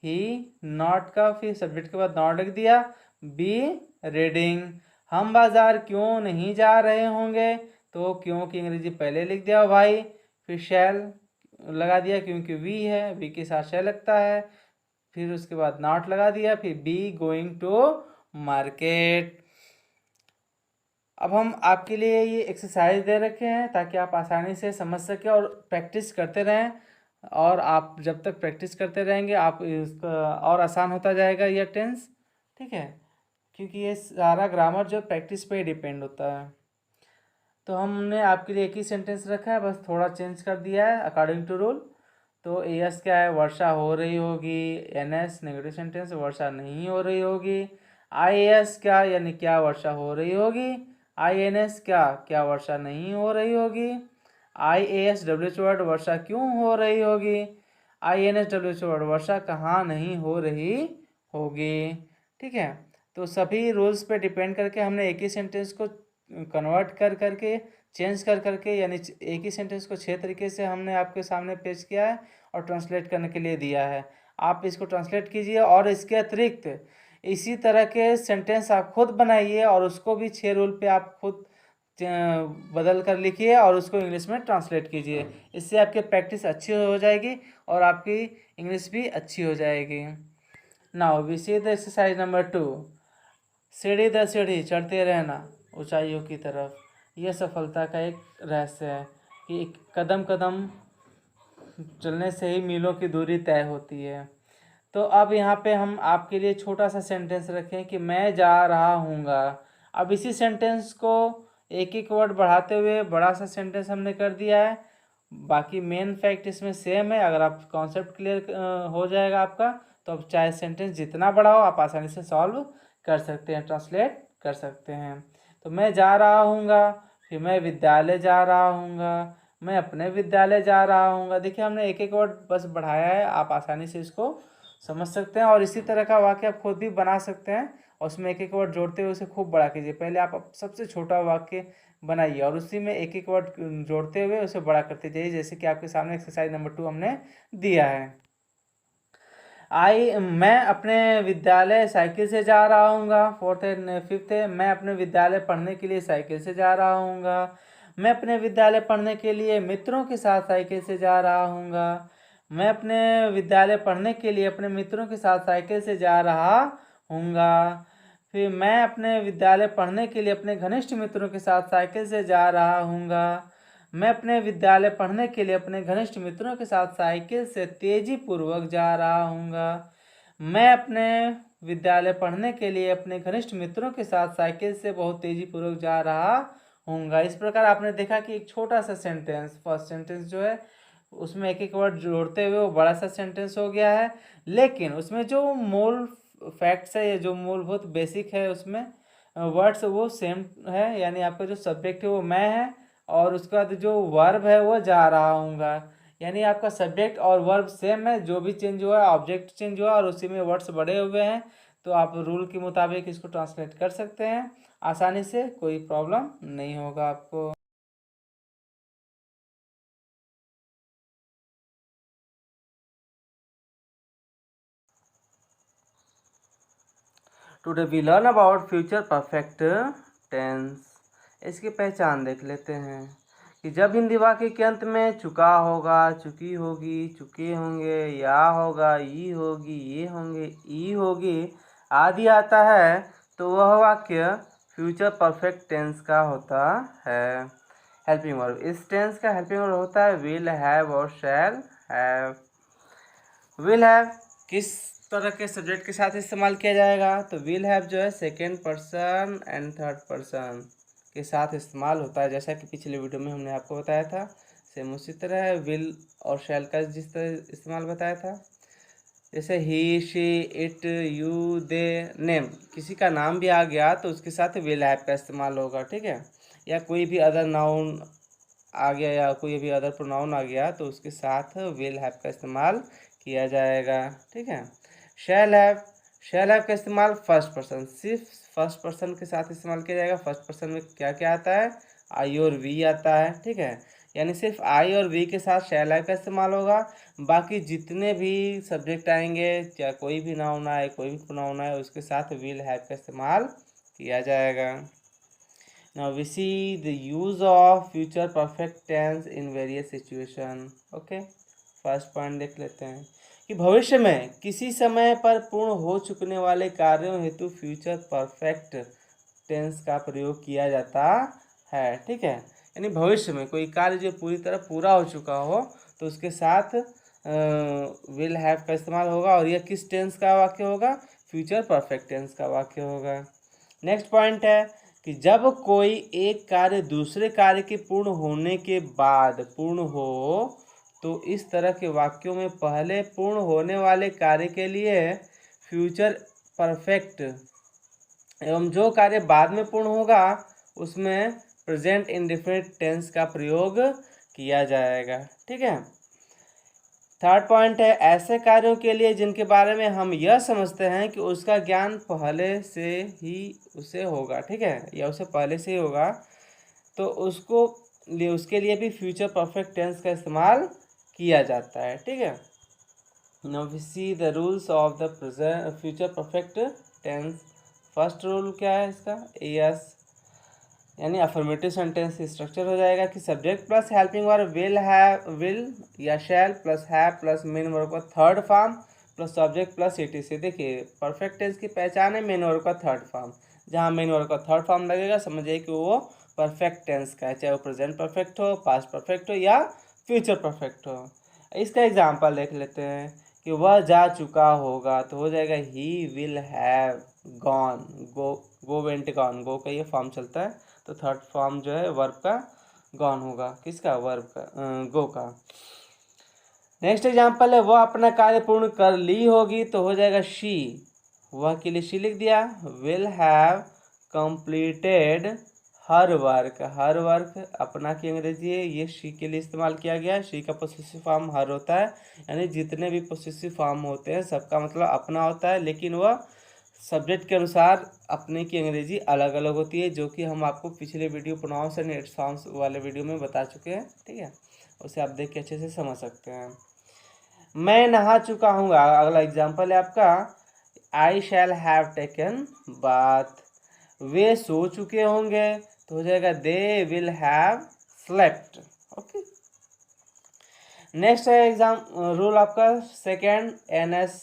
ही नॉट का फिर सब्जेक्ट के बाद नॉट लिख दिया, बी रीडिंग। हम बाजार क्यों नहीं जा रहे होंगे, तो क्यों की अंग्रेजी पहले लिख दिया भाई, फिर शैल लगा दिया क्योंकि वी है, वी के साथ शैल लगता है, फिर उसके बाद नॉट लगा दिया, फिर बी गोइंग टू मार्केट। अब हम आपके लिए ये एक्सरसाइज दे रखे हैं ताकि आप आसानी से समझ सकें और प्रैक्टिस करते रहें। और आप जब तक प्रैक्टिस करते रहेंगे आप इसका और आसान होता जाएगा ये टेंस। ठीक है, क्योंकि ये सारा ग्रामर जो प्रैक्टिस पे ही डिपेंड होता है। तो हमने आपके लिए एक ही सेंटेंस रखा है, बस थोड़ा चेंज कर दिया है अकॉर्डिंग टू रूल। तो एस क्या है, वर्षा हो रही होगी। NS नेगेटिव सेंटेंस, वर्षा नहीं हो रही होगी। IAS क्या, यानी क्या वर्षा हो रही होगी। INS क्या, क्या वर्षा नहीं हो रही होगी। IAS WH वर्ड, वर्षा क्यों हो रही होगी। INS WH वर्ड, वर्षा कहाँ नहीं हो रही होगी। ठीक है, तो सभी रूल्स पे डिपेंड करके हमने एक ही सेंटेंस को कन्वर्ट कर करके चेंज कर करके, यानी एक ही सेंटेंस को 6 तरीके से हमने आपके सामने पेश किया है और ट्रांसलेट करने के लिए दिया है। आप इसको ट्रांसलेट कीजिए और इसके अतिरिक्त इसी तरह के सेंटेंस आप खुद बनाइए और उसको भी 6 रूल पे आप खुद बदल कर लिखिए और उसको इंग्लिश में ट्रांसलेट कीजिए। इससे आपकी प्रैक्टिस अच्छी हो जाएगी और आपकी इंग्लिश भी अच्छी हो जाएगी। Now we see the exercise number 2। सीढ़ी दर सीढ़ी चढ़ते रहना ऊंचाइयों की तरफ, यह सफलता का एक रहस्य है कि एक कदम कदम चलने से ही मीलों की दूरी तय होती है। तो अब यहाँ पे हम आपके लिए छोटा सा सेंटेंस रखें कि मैं जा रहा हूँगा। अब इसी सेंटेंस को एक एक वर्ड बढ़ाते हुए बड़ा सा सेंटेंस हमने कर दिया है। बाकी मेन फैक्ट इसमें सेम है। अगर आप कॉन्सेप्ट क्लियर हो जाएगा आपका, तो अब चाहे सेंटेंस जितना बड़ा हो आप आसानी से सॉल्व कर सकते हैं, ट्रांसलेट कर सकते हैं। तो मैं जा रहा हूँगा, फिर मैं विद्यालय जा रहा हूँगा, मैं अपने विद्यालय जा रहा हूँगा। देखिए हमने एक एक वर्ड बस बढ़ाया है, आप आसानी से इसको समझ सकते हैं। और इसी तरह का वाक्य आप खुद भी बना सकते हैं और उसमें एक एक वर्ड जोड़ते हुए उसे खूब बड़ा कीजिए। पहले आप सबसे छोटा वाक्य बनाइए और उसी में एक एक वर्ड जोड़ते हुए उसे बड़ा करते जाइए, जैसे कि आपके सामने एक्सरसाइज नंबर 2 हमने दिया है। मैं अपने विद्यालय साइकिल से जा रहा हूँगा। 4th एंड 5th है, मैं अपने विद्यालय पढ़ने के लिए साइकिल से जा रहा हूँगा। मैं अपने विद्यालय पढ़ने के लिए मित्रों के साथ साइकिल से जा रहा हूँगा। मैं अपने विद्यालय पढ़ने के लिए अपने मित्रों के साथ साइकिल से जा रहा हूँगा। फिर मैं अपने विद्यालय पढ़ने के लिए अपने घनिष्ठ मित्रों के साथ साइकिल से जा रहा हूँगा। मैं अपने विद्यालय पढ़ने के लिए अपने घनिष्ठ मित्रों के साथ साइकिल से तेजी पूर्वक जा रहा हूँगा। मैं अपने विद्यालय पढ़ने के लिए अपने घनिष्ठ मित्रों के साथ साइकिल से बहुत तेजी पूर्वक जा रहा हूँगा। इस प्रकार आपने देखा कि एक छोटा सा सेंटेंस, फर्स्ट सेंटेंस जो है उसमें एक एक वर्ड जोड़ते हुए वो बड़ा सा सेंटेंस हो गया है, लेकिन उसमें जो मूल फैक्ट्स है, जो मूलभूत बेसिक है उसमें वर्ड्स वो सेम है। यानी आपका जो सब्जेक्ट है वो मैं है और उसके बाद जो वर्ब है वो जा रहा हूँगा। यानी आपका सब्जेक्ट और वर्ब सेम है, जो भी चेंज हुआ है ऑब्जेक्ट चेंज हुआ और उसी में वर्ड्स बड़े हुए हैं। तो आप रूल के मुताबिक इसको ट्रांसलेट कर सकते हैं आसानी से, कोई प्रॉब्लम नहीं होगा आपको। Today we learn about future perfect tense. इसकी पहचान देख लेते हैं कि जब हिंदी वाक्य के अंत में चुका होगा, चुकी होगी, चुके होंगे, या होगा, ई होगी, ये होंगे, ई होगी आदि आता है तो वह वाक्य फ्यूचर परफेक्ट टेंस का होता है हेल्पिंग वर्ब। इस टेंस का हेल्पिंग वर्ब होता है विल हैव और शैल हैव। विल हैव किस तरह के सब्जेक्ट के साथ इस्तेमाल किया जाएगा? तो विल हैव जो है second person and third person के साथ इस्तेमाल होता है, जैसा कि पिछले वीडियो में हमने आपको बताया था। सेम उसी तरह है विल और शैल का जिस तरह इस्तेमाल बताया था। जैसे he, she, it, you, they, name, किसी का नाम भी आ गया तो उसके साथ विल हैव का इस्तेमाल होगा, ठीक है। या कोई भी अदर नाउन आ गया या कोई भी अदर प्रोनाउन आ गया तो उसके साथ विल हैव का इस्तेमाल किया जाएगा, ठीक है। शैल हैव, शैल हैव का इस्तेमाल फर्स्ट पर्सन, सिर्फ फर्स्ट पर्सन के साथ इस्तेमाल किया जाएगा। फर्स्ट पर्सन में क्या क्या आता है? आई और वी आता है, ठीक है। यानी सिर्फ आई और वी के साथ शैल हैव का इस्तेमाल होगा। बाकी जितने भी सब्जेक्ट आएंगे, चाहे कोई भी नाउन आए कोई भी प्रोनाउन आए, उसके साथ विल हैव का इस्तेमाल किया जाएगा। Now we see the use of future perfect tense in various situation. Okay, first point देख लेते हैं कि भविष्य में किसी समय पर पूर्ण हो चुकने वाले कार्यों हेतु फ्यूचर परफेक्ट टेंस का प्रयोग किया जाता है, ठीक है। यानी भविष्य में कोई कार्य जो पूरी तरह पूरा हो चुका हो तो उसके साथ विल हैव का इस्तेमाल होगा। और यह किस टेंस का वाक्य होगा? फ्यूचर परफेक्ट टेंस का वाक्य होगा। नेक्स्ट पॉइंट है कि जब कोई एक कार्य दूसरे कार्य के पूर्ण होने के बाद पूर्ण हो तो इस तरह के वाक्यों में पहले पूर्ण होने वाले कार्य के लिए फ्यूचर परफेक्ट एवं जो कार्य बाद में पूर्ण होगा उसमें प्रेजेंट इंडेफिनिट टेंस का प्रयोग किया जाएगा, ठीक है। थर्ड पॉइंट है ऐसे कार्यों के लिए जिनके बारे में हम यह समझते हैं कि उसका ज्ञान पहले से ही उसे होगा, ठीक है, या उसे पहले से ही होगा, तो उसके लिए भी फ्यूचर परफेक्ट टेंस का इस्तेमाल किया जाता है, ठीक है। Now we see the rules of the present future perfect tense. First rule क्या है इसका? यस, यानी अफर्मेटिव सेंटेंस स्ट्रक्चर हो जाएगा कि subject plus helping verb will have, will या shall plus have plus main verb का third form plus subject plus etc. देखिए परफेक्ट टेंस की पहचान है मेन वर्ब का थर्ड फॉर्म। जहाँ मेन वर्ब का थर्ड फॉर्म लगेगा समझिए कि वो परफेक्ट टेंस का है, चाहे वो प्रेजेंट परफेक्ट हो, पास्ट परफेक्ट हो या फ्यूचर परफेक्ट हो। इसका एग्जाम्पल देख लेते हैं कि वह जा चुका होगा तो हो जाएगा he will have gone, go went gone, go का ये फॉर्म चलता है तो थर्ड फॉर्म जो है वर्ब का गॉन होगा। किसका? वर्ब का, गो का। नेक्स्ट एग्जांपल है वह अपना कार्य पूर्ण कर ली होगी तो हो जाएगा शी, वह के लिए शी लिख दिया, will have completed her work. Her work अपना की अंग्रेजी है, ये शी के लिए इस्तेमाल किया गया। शी का पोसेसिव फॉर्म हर होता है, यानी जितने भी पोसेसिव फॉर्म होते हैं सबका मतलब अपना होता है, लेकिन वह सब्जेक्ट के अनुसार अपने की अंग्रेजी अलग अलग होती है, जो कि हम आपको पिछले video pronouns and it's sounds वाले वीडियो में बता चुके हैं, ठीक है। उसे आप देख के अच्छे से समझ सकते हैं। मैं नहा चुका हूँ, अगला एग्जांपल है आपका I shall have taken bath. वे सो चुके होंगे तो हो जाएगा they will have slept. Okay, next है एग्जाम रूल आपका सेकेंड एनएस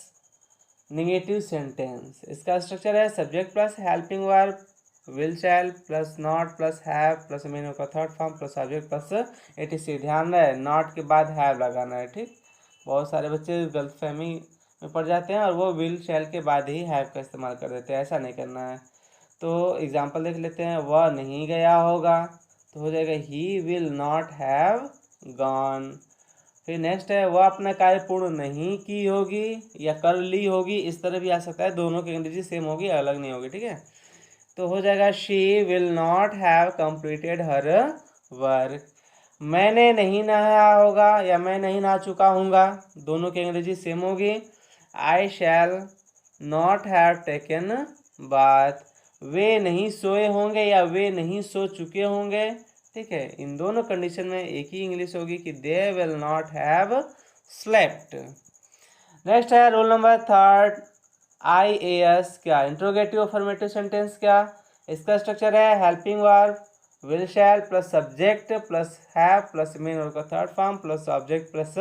निगेटिव सेंटेंस। इसका स्ट्रक्चर है subject plus helping verb will shall plus not plus have plus main का third form plus subject plus etc. ध्यान रहे not के बाद have लगाना है, ठीक। बहुत सारे बच्चे गलतफहमी में पड़ जाते हैं और वो विल शैल के बाद ही हैव का इस्तेमाल कर देते हैं, ऐसा नहीं करना है। तो एग्जाम्पल देख लेते हैं, वह नहीं गया होगा तो हो जाएगा he will not have gone. फिर नेक्स्ट है वह अपना कार्य पूर्ण नहीं की होगी या कर ली होगी, इस तरह भी आ सकता है, दोनों की अंग्रेजी सेम होगी, अलग नहीं होगी, ठीक है। तो हो जाएगा she will not have completed her work. मैंने नहीं नहाया होगा या मैं नहीं नहा चुका हूँगा, दोनों की अंग्रेजी सेम होगी। I shall not have taken bath. वे नहीं सोए होंगे या वे नहीं सो चुके होंगे, ठीक है। इन दोनों कंडीशन में एक ही इंग्लिश होगी कि they will not have slept. Next है रोल नंबर थर्ड IAS। क्या? Interrogative affirmative sentence. क्या इसका स्ट्रक्चर है? Helping verb will shall plus subject plus have plus main verb का third form plus object plus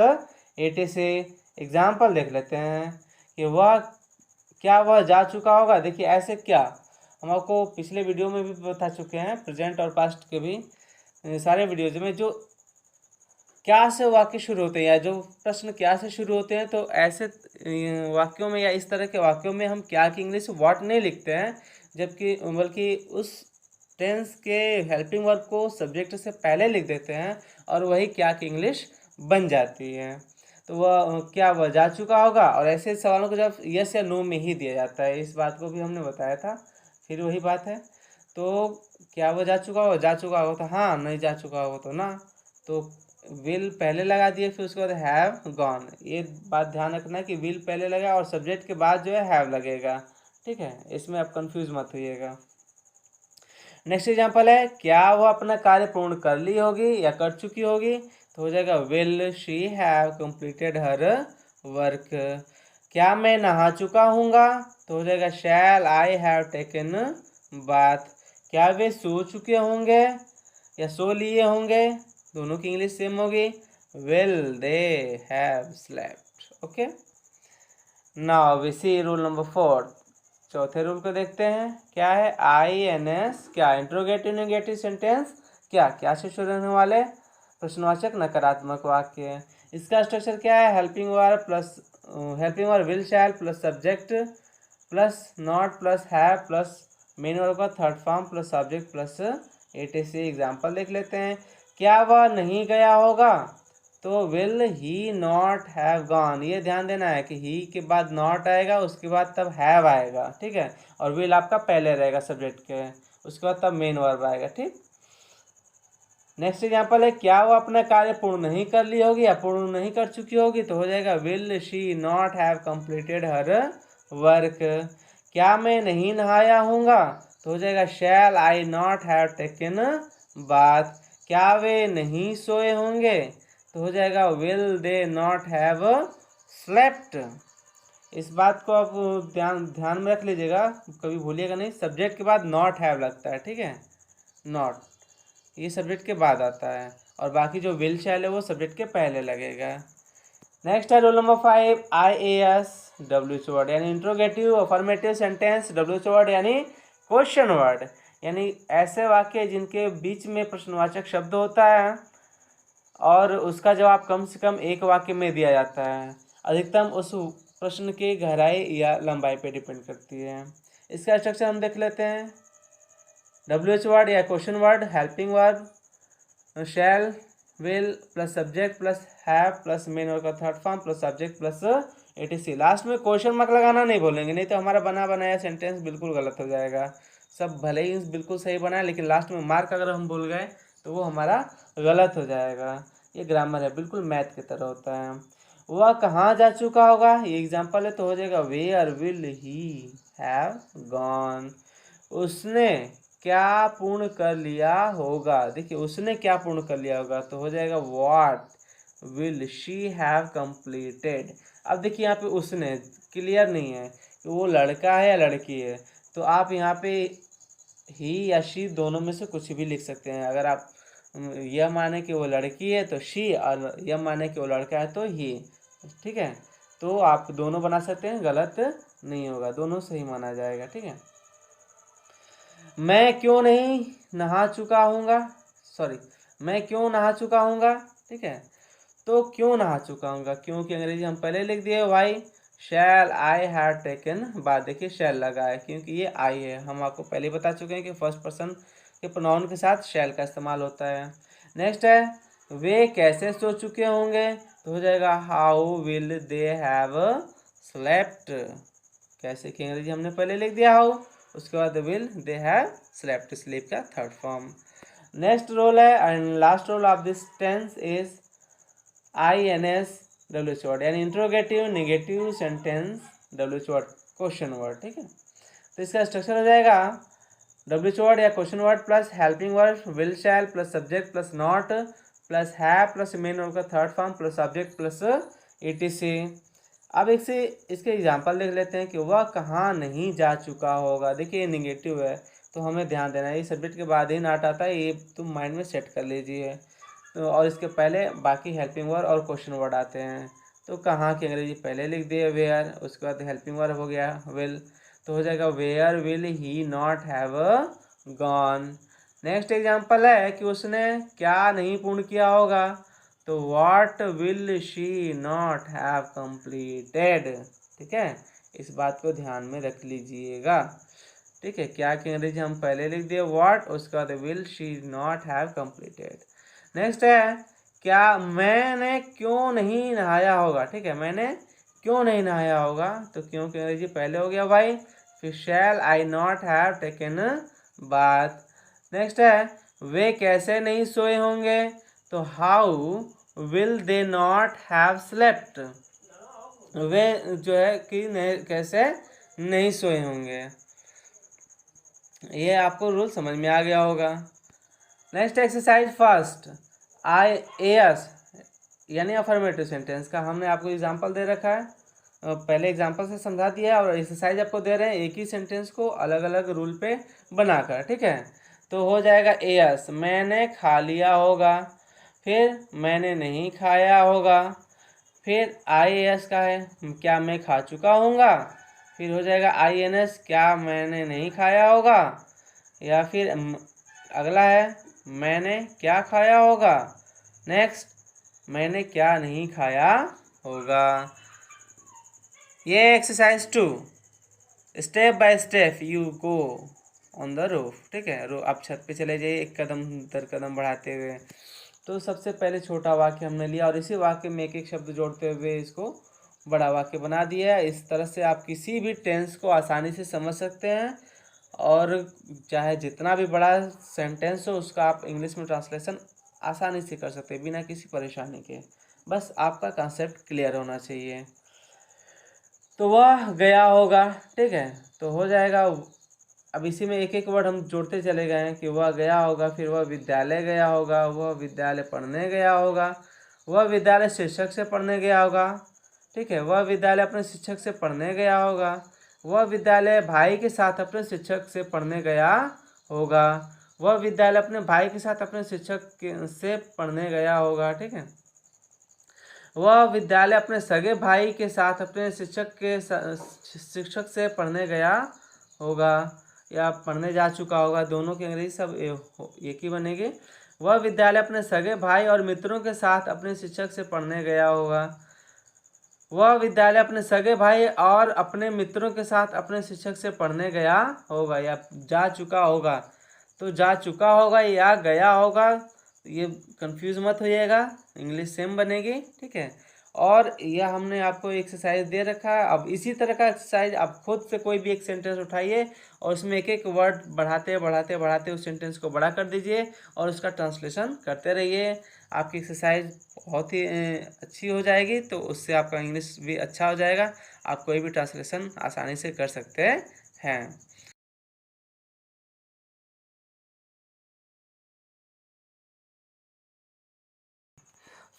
ATC. Example देख लेते हैं कि वह क्या वह जा चुका होगा। देखिए ऐसे क्या हम आपको पिछले वीडियो में भी बता चुके हैं, प्रेजेंट और पास्ट के भी सारे वीडियोज में, जो क्या से वाक्य शुरू होते हैं या जो प्रश्न क्या से शुरू होते हैं, तो ऐसे वाक्यों में या इस तरह के वाक्यों में हम क्या की इंग्लिश व्हाट नहीं लिखते हैं, जबकि बल्कि उस टेंस के हेल्पिंग वर्ब को सब्जेक्ट से पहले लिख देते हैं और वही क्या की इंग्लिश बन जाती है। तो वह क्या वह जा चुका होगा, और ऐसे सवालों को जब यस या नो में ही दिया जाता है, इस बात को भी हमने बताया था। फिर वही बात है, तो क्या वह जा चुका होगा, जा चुका होगा तो हाँ, नहीं जा चुका होगा तो ना। तो विल पहले लगा दिए, फिर उसके बाद हैव गॉन। ये बात ध्यान रखना है कि विल पहले लगा और सब्जेक्ट के बाद जो है हैव लगेगा, ठीक है, इसमें आप कंफ्यूज मत होइएगा। नेक्स्ट एग्जांपल है, क्या वह अपना कार्य पूर्ण कर ली होगी या कर चुकी होगी, तो हो जाएगा will she have completed her work. क्या मैं नहा चुका हूँगा, तो हो जाएगा shall I have taken bath. क्या वे सो चुके होंगे या सो लिए होंगे, दोनों की इंग्लिश सेम होगी, will they have slept. Okay, now we see rule number 4। चौथे रूल को देखते हैं, क्या है, INS क्या इंट्रोगेटिव नेगेटिव सेंटेंस, क्या से शुरू होने वाले प्रश्नवाचक नकारात्मक वाक्य है। इसका स्ट्रक्चर क्या है, helping verb will shall plus subject plus not plus have plus main verb का third form plus subject plus etc। Example देख लेते हैं, क्या वह नहीं गया होगा, तो will he not have gone. ये ध्यान देना है कि ही के बाद नॉट आएगा, उसके बाद तब हैव आएगा, ठीक है, और विल आपका पहले रहेगा सब्जेक्ट के, उसके बाद तब मेन वर्ब आएगा, ठीक। नेक्स्ट एग्जांपल है, क्या वो अपना कार्य पूर्ण नहीं कर ली होगी या पूर्ण नहीं कर चुकी होगी, तो हो जाएगा will she not have completed her work. क्या मैं नहीं नहाया हूँगा, तो हो जाएगा shall I not have taken bath. क्या वे नहीं सोए होंगे, तो हो जाएगा will they not have slept. इस बात को आप ध्यान में रख लीजिएगा, कभी भूलिएगा नहीं, सब्जेक्ट के बाद नॉट हैव लगता है, ठीक है, नॉट ये सब्जेक्ट के बाद आता है, और बाकी जो विल शैल है वो सब्जेक्ट के पहले लगेगा। नेक्स्ट है rule number 5, IAS WH word यानी interrogative affirmative sentence, WH word यानी क्वेश्चन वर्ड, यानी ऐसे वाक्य जिनके बीच में प्रश्नवाचक शब्द होता है और उसका जवाब कम से कम एक वाक्य में दिया जाता है, अधिकतम उस प्रश्न की गहराई या लंबाई पर डिपेंड करती है। इसका स्ट्रक्चर हम देख लेते हैं, WH वर्ड या question word, helping verb shall will plus subject plus have plus main verb का third form plus subject plus etc। Last में क्वेश्चन मार्क लगाना नहीं बोलेंगे, नहीं तो हमारा बना बनाया सेंटेंस बिल्कुल गलत हो जाएगा। सब भले ही बिल्कुल सही बना है, लेकिन लास्ट में मार्क अगर हम भूल गए तो वो हमारा गलत हो जाएगा। ये ग्रामर है, बिल्कुल मैथ की तरह होता है। वह कहाँ जा चुका होगा, ये एग्जाम्पल है, तो हो जाएगा where will he have gone. उसने क्या पूर्ण कर लिया होगा, देखिए उसने क्या पूर्ण कर लिया होगा, तो हो जाएगा what will she have completed. अब देखिए यहाँ पे उसने क्लियर नहीं है कि वो लड़का है या लड़की है, तो आप यहाँ पे ही या शी दोनों में से कुछ भी लिख सकते हैं। अगर आप यह माने कि वो लड़की है तो शी, और यह माने कि वो लड़का है तो ही, ठीक है, तो आप दोनों बना सकते हैं, गलत नहीं होगा, दोनों सही माना जाएगा, ठीक है। मैं क्यों नहीं नहा चुका हूँगा, मैं क्यों नहा चुका हूँगा, ठीक है, तो क्यों नहा चुका हूँगा, क्यों की अंग्रेजी हम पहले लिख दिए, why shall I have taken बात, देखिए शैल लगा है क्योंकि ये आई है, हम आपको पहले बता चुके हैं कि फर्स्ट पर्सन के प्रोनाउन के साथ शैल का इस्तेमाल होता है। नेक्स्ट है, वे कैसे सो चुके होंगे, तो हो जाएगा how will they have slept. कैसे की अंग्रेजी हमने पहले लिख दिया हाउ, उसके बाद will they have slept, sleep का थर्ड फॉर्म। नेक्स्ट रोल है and last rule of this tense is INS WH word यानी interrogative negative sentence, WH word question word, ठीक है। तो इसका स्ट्रक्चर हो जाएगा WH वर्ड या question word plus helping word will shall plus subject plus not plus have plus main verb का third form plus subject plus etc। अब इसके एग्जांपल देख लेते हैं कि वह कहाँ नहीं जा चुका होगा। देखिए ये निगेटिव है तो हमें ध्यान देना है, ये सब्जेक्ट के बाद ही नॉट आता है, ये तुम माइंड में सेट कर लीजिए। तो और इसके पहले बाकी हेल्पिंग वर्ड और क्वेश्चन वर्ड आते हैं। तो कहाँ की अंग्रेजी पहले लिख दिए वेयर, उसके बाद हेल्पिंग वर्ड हो गया विल, तो हो जाएगा where will he not have gone. Next example है कि उसने क्या नहीं पूर्ण किया होगा, तो what will she not have completed. ठीक है, इस बात को ध्यान में रख लीजिएगा। ठीक है, क्या की अंग्रेजी हम पहले लिख दिए व्हाट, उसके बाद will she not have completed. Next है क्या मैंने क्यों नहीं नहाया होगा। ठीक है, मैंने क्यों नहीं नहाया होगा, तो क्यों की अंग्रेजी पहले हो गया भाई, फिर shall I not have taken bath. Next है वे कैसे नहीं सोए होंगे, तो how will they not have slept. वे जो है कि नहीं कैसे नहीं सोए होंगे, ये आपको रूल समझ में आ गया होगा। Next exercise first I S यानी अफर्मेटिव सेंटेंस का हमने आपको एग्जांपल दे रखा है, पहले एग्जांपल से समझा दिया है और एक्सरसाइज आपको दे रहे हैं एक ही सेंटेंस को अलग अलग रूल पे बनाकर। ठीक है, तो हो जाएगा एस मैंने खा लिया होगा, फिर मैंने नहीं खाया होगा, फिर आई एस का है क्या मैं खा चुका हूँगा, फिर हो जाएगा आई एन एस क्या मैंने नहीं खाया होगा, या फिर अगला है मैंने क्या खाया होगा, नेक्स्ट मैंने क्या नहीं खाया होगा। ये exercise 2 step by step you go on the roof. ठीक है, आप छत पे चले जाइए एक कदम दर कदम बढ़ाते हुए। तो सबसे पहले छोटा वाक्य हमने लिया और इसी वाक्य में एक एक शब्द जोड़ते हुए इसको बड़ा वाक्य बना दिया है। इस तरह से आप किसी भी टेंस को आसानी से समझ सकते हैं और चाहे जितना भी बड़ा सेंटेंस हो उसका आप इंग्लिश में ट्रांसलेशन आसानी से कर सकते हैं बिना किसी परेशानी के। बस आपका कंसेप्ट क्लियर होना चाहिए। तो वह गया होगा। ठीक है, तो हो जाएगा अब इसी में एक एक वर्ड हम जोड़ते चले गए हैं कि वह गया होगा, फिर वह विद्यालय गया होगा, वह विद्यालय पढ़ने गया होगा, वह विद्यालय शिक्षक से पढ़ने गया होगा। ठीक है, वह विद्यालय अपने शिक्षक से पढ़ने गया होगा, वह विद्यालय भाई के साथ अपने शिक्षक से पढ़ने गया होगा, वह विद्यालय अपने भाई के साथ अपने शिक्षक से पढ़ने गया होगा। ठीक है, वह विद्यालय अपने सगे भाई के साथ अपने शिक्षक से पढ़ने गया होगा या पढ़ने जा चुका होगा, दोनों की अंग्रेजी सब एक ही बनेगी। वह विद्यालय अपने सगे भाई और मित्रों के साथ अपने शिक्षक से पढ़ने गया होगा, वह विद्यालय अपने सगे भाई और अपने मित्रों के साथ अपने शिक्षक से पढ़ने गया होगा या जा चुका होगा। तो जा चुका होगा या गया होगा, ये कंफ्यूज मत होइएगा, इंग्लिश सेम बनेगी। ठीक है, और यह हमने आपको एक्सरसाइज दे रखा है। अब इसी तरह का एक्सरसाइज आप खुद से कोई भी एक सेंटेंस उठाइए और उसमें एक एक वर्ड बढ़ाते बढ़ाते बढ़ाते उस सेंटेंस को बड़ा कर दीजिए और उसका ट्रांसलेशन करते रहिए। आपकी एक्सरसाइज बहुत ही अच्छी हो जाएगी, तो उससे आपका इंग्लिश भी अच्छा हो जाएगा, आप कोई भी ट्रांसलेशन आसानी से कर सकते हैं।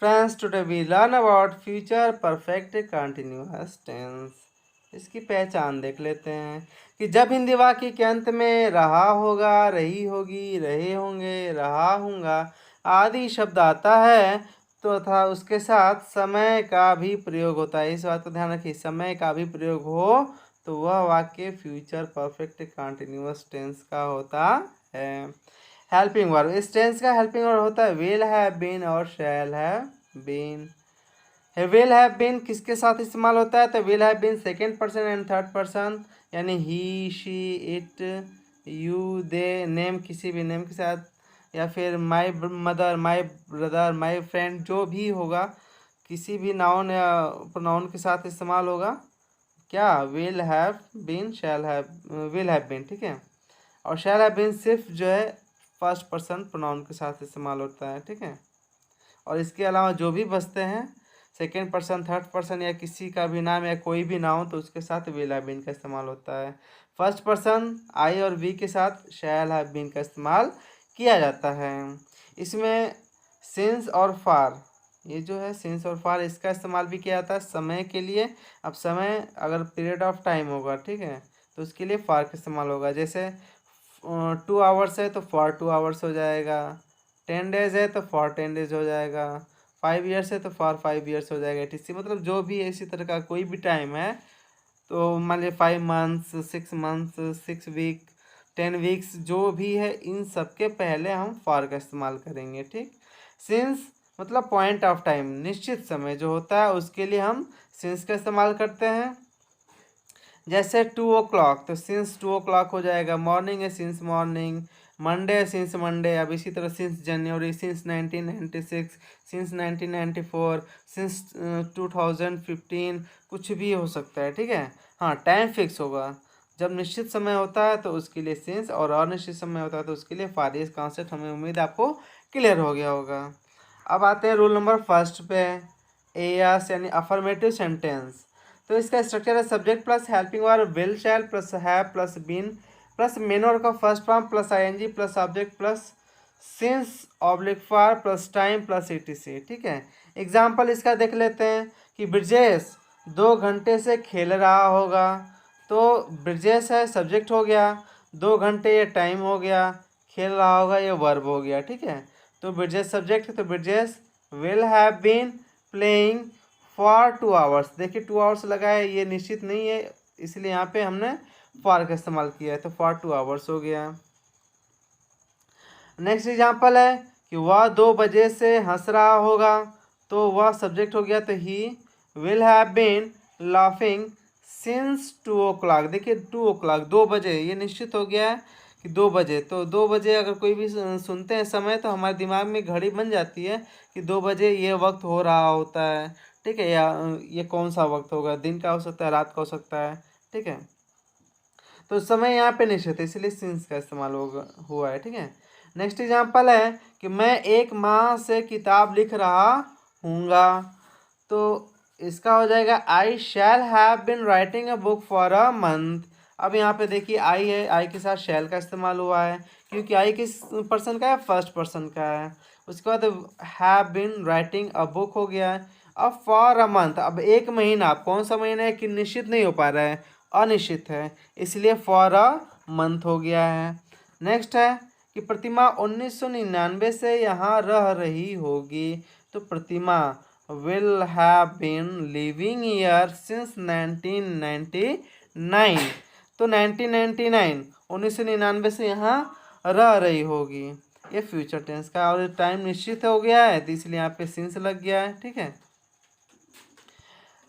Friends, today we learn about future perfect continuous tense. इसकी पहचान देख लेते हैं कि जब हिंदी वाक्य के अंत में रहा होगा, रही होगी, रहे होंगे, रहा हूँगा आदि शब्द आता है तो तथा उसके साथ समय का भी प्रयोग होता है। इस बात का ध्यान रखिए, समय का भी प्रयोग हो तो वह वाक्य फ्यूचर परफेक्ट कंटिन्यूअस टेंस का होता है। हेल्पिंग वर्ब, इस टेंस का हेल्पिंग वर्ब होता है विल हैव बीन और shall have been. Will have been किसके साथ इस्तेमाल होता है, तो विल हैव बीन second person and third person, यानी he, she, it, you, they, name किसी भी नेम के साथ, या फिर my mother, my brother, my friend, जो भी होगा किसी भी नाउन या प्रोनाउन के साथ इस्तेमाल होगा। क्या will have been, shall have, will have been. ठीक है, और शैल हैव बीन सिर्फ जो है फर्स्ट पर्सन प्रोनाउन के साथ इस्तेमाल होता है। ठीक है, और इसके अलावा जो भी बचते हैं सेकेंड पर्सन, थर्ड पर्सन या किसी का भी नाम या कोई भी नाम, तो उसके साथ विल हैव बीन का इस्तेमाल होता है। फर्स्ट पर्सन आई और वी के साथ शैल हैव बीन का इस्तेमाल किया जाता है। इसमें सिंस और फार, ये जो है सिंस और फार, इसका इस्तेमाल भी किया जाता है समय के लिए। अब समय अगर पीरियड ऑफ टाइम होगा, ठीक है, तो उसके लिए फार का इस्तेमाल होगा। जैसे 2 आवर्स है तो फॉर 2 आवर्स हो जाएगा, 10 डेज है तो फॉर 10 डेज हो जाएगा, 5 ईयर्स है तो फॉर 5 ईयर्स हो जाएगा। ठीक, मतलब जो भी इसी तरह का कोई भी टाइम है तो मान लीजिए 5 मंथ्स, 6 मंथ्स, 6 वीक, 10 वीक्स, जो भी है इन सब के पहले हम फॉर का इस्तेमाल करेंगे। ठीक, सिंस मतलब पॉइंट ऑफ टाइम, निश्चित समय जो होता है उसके लिए हम सिंस का इस्तेमाल करते हैं। जैसे 2 o'clock, तो सिंस 2 o'clock हो जाएगा। मॉर्निंग है, सिंस मॉर्निंग। मंडे है, सिंस मंडे। अब इसी तरह since January, since 1996, since 1994, since 2015, कुछ भी हो सकता है। ठीक है, हाँ, टाइम फिक्स होगा। जब निश्चित समय होता है तो उसके लिए सिंस, और अनिश्चित समय होता है तो उसके लिए फॉर। इस कॉन्सेप्ट हमें उम्मीद आपको क्लियर हो गया होगा। अब आते हैं रूल नंबर फर्स्ट पे, एयस यानी अफर्मेटिव सेंटेंस। तो इसका स्ट्रक्चर है subject plus helping verb will shall plus have plus been plus main verb का first form plus ING plus object plus since oblique for plus time plus etc. ठीक है, example इसका देख लेते हैं कि ब्रिजेश 2 घंटे से खेल रहा होगा। तो ब्रिजेश है, सब्जेक्ट हो गया। 2 घंटे ये टाइम हो गया। खेल रहा होगा ये वर्ब हो गया। ठीक है, तो ब्रिजेश सब्जेक्ट है, तो Brijesh will have been playing for 2 hours. देखिए 2 आवर्स लगा है, ये निश्चित नहीं है, इसलिए यहाँ पे हमने फॉर का इस्तेमाल किया है, तो फॉर 2 आवर्स हो गया। नेक्स्ट एग्जाम्पल है कि वह 2 बजे से हंस रहा होगा। तो वह सब्जेक्ट हो गया, तो he will have been laughing since 2 o'clock। देखिए 2 o'clock, 2 बजे, ये निश्चित हो गया है कि 2 बजे। तो 2 बजे अगर कोई भी सुनते हैं समय, तो हमारे दिमाग में घड़ी बन जाती है कि 2 बजे ये वक्त हो रहा होता है। ठीक है, या ये कौन सा वक्त होगा, दिन का हो सकता है, रात का हो सकता है। ठीक है, तो समय यहाँ पे निश्चित है, इसलिए सिंस का इस्तेमाल हुआ है। ठीक है, नेक्स्ट एग्जाम्पल है कि मैं 1 माह से किताब लिख रहा हूँगा। तो इसका हो जाएगा I shall have been writing a book for a month. अब यहाँ पे देखिए आई है, आई के साथ शैल का इस्तेमाल हुआ है, क्योंकि आई किस पर्सन का है, फर्स्ट पर्सन का है। उसके बाद have been writing a book हो गया है। अब फॉर अ मंथ, अब 1 महीना, अब कौन सा महीना है कि निश्चित नहीं हो पा रहा है, अनिश्चित है, इसलिए फॉर अ मंथ हो गया है। नेक्स्ट है कि प्रतिमा 1999 से यहाँ रह रही होगी। तो प्रतिमा will have been living here since 1999। तो 1999, 1999 से यहाँ रह रही होगी, ये फ्यूचर टेंस का, और टाइम निश्चित हो गया है, तो इसलिए यहाँ पे सिंस लग गया है। ठीक है,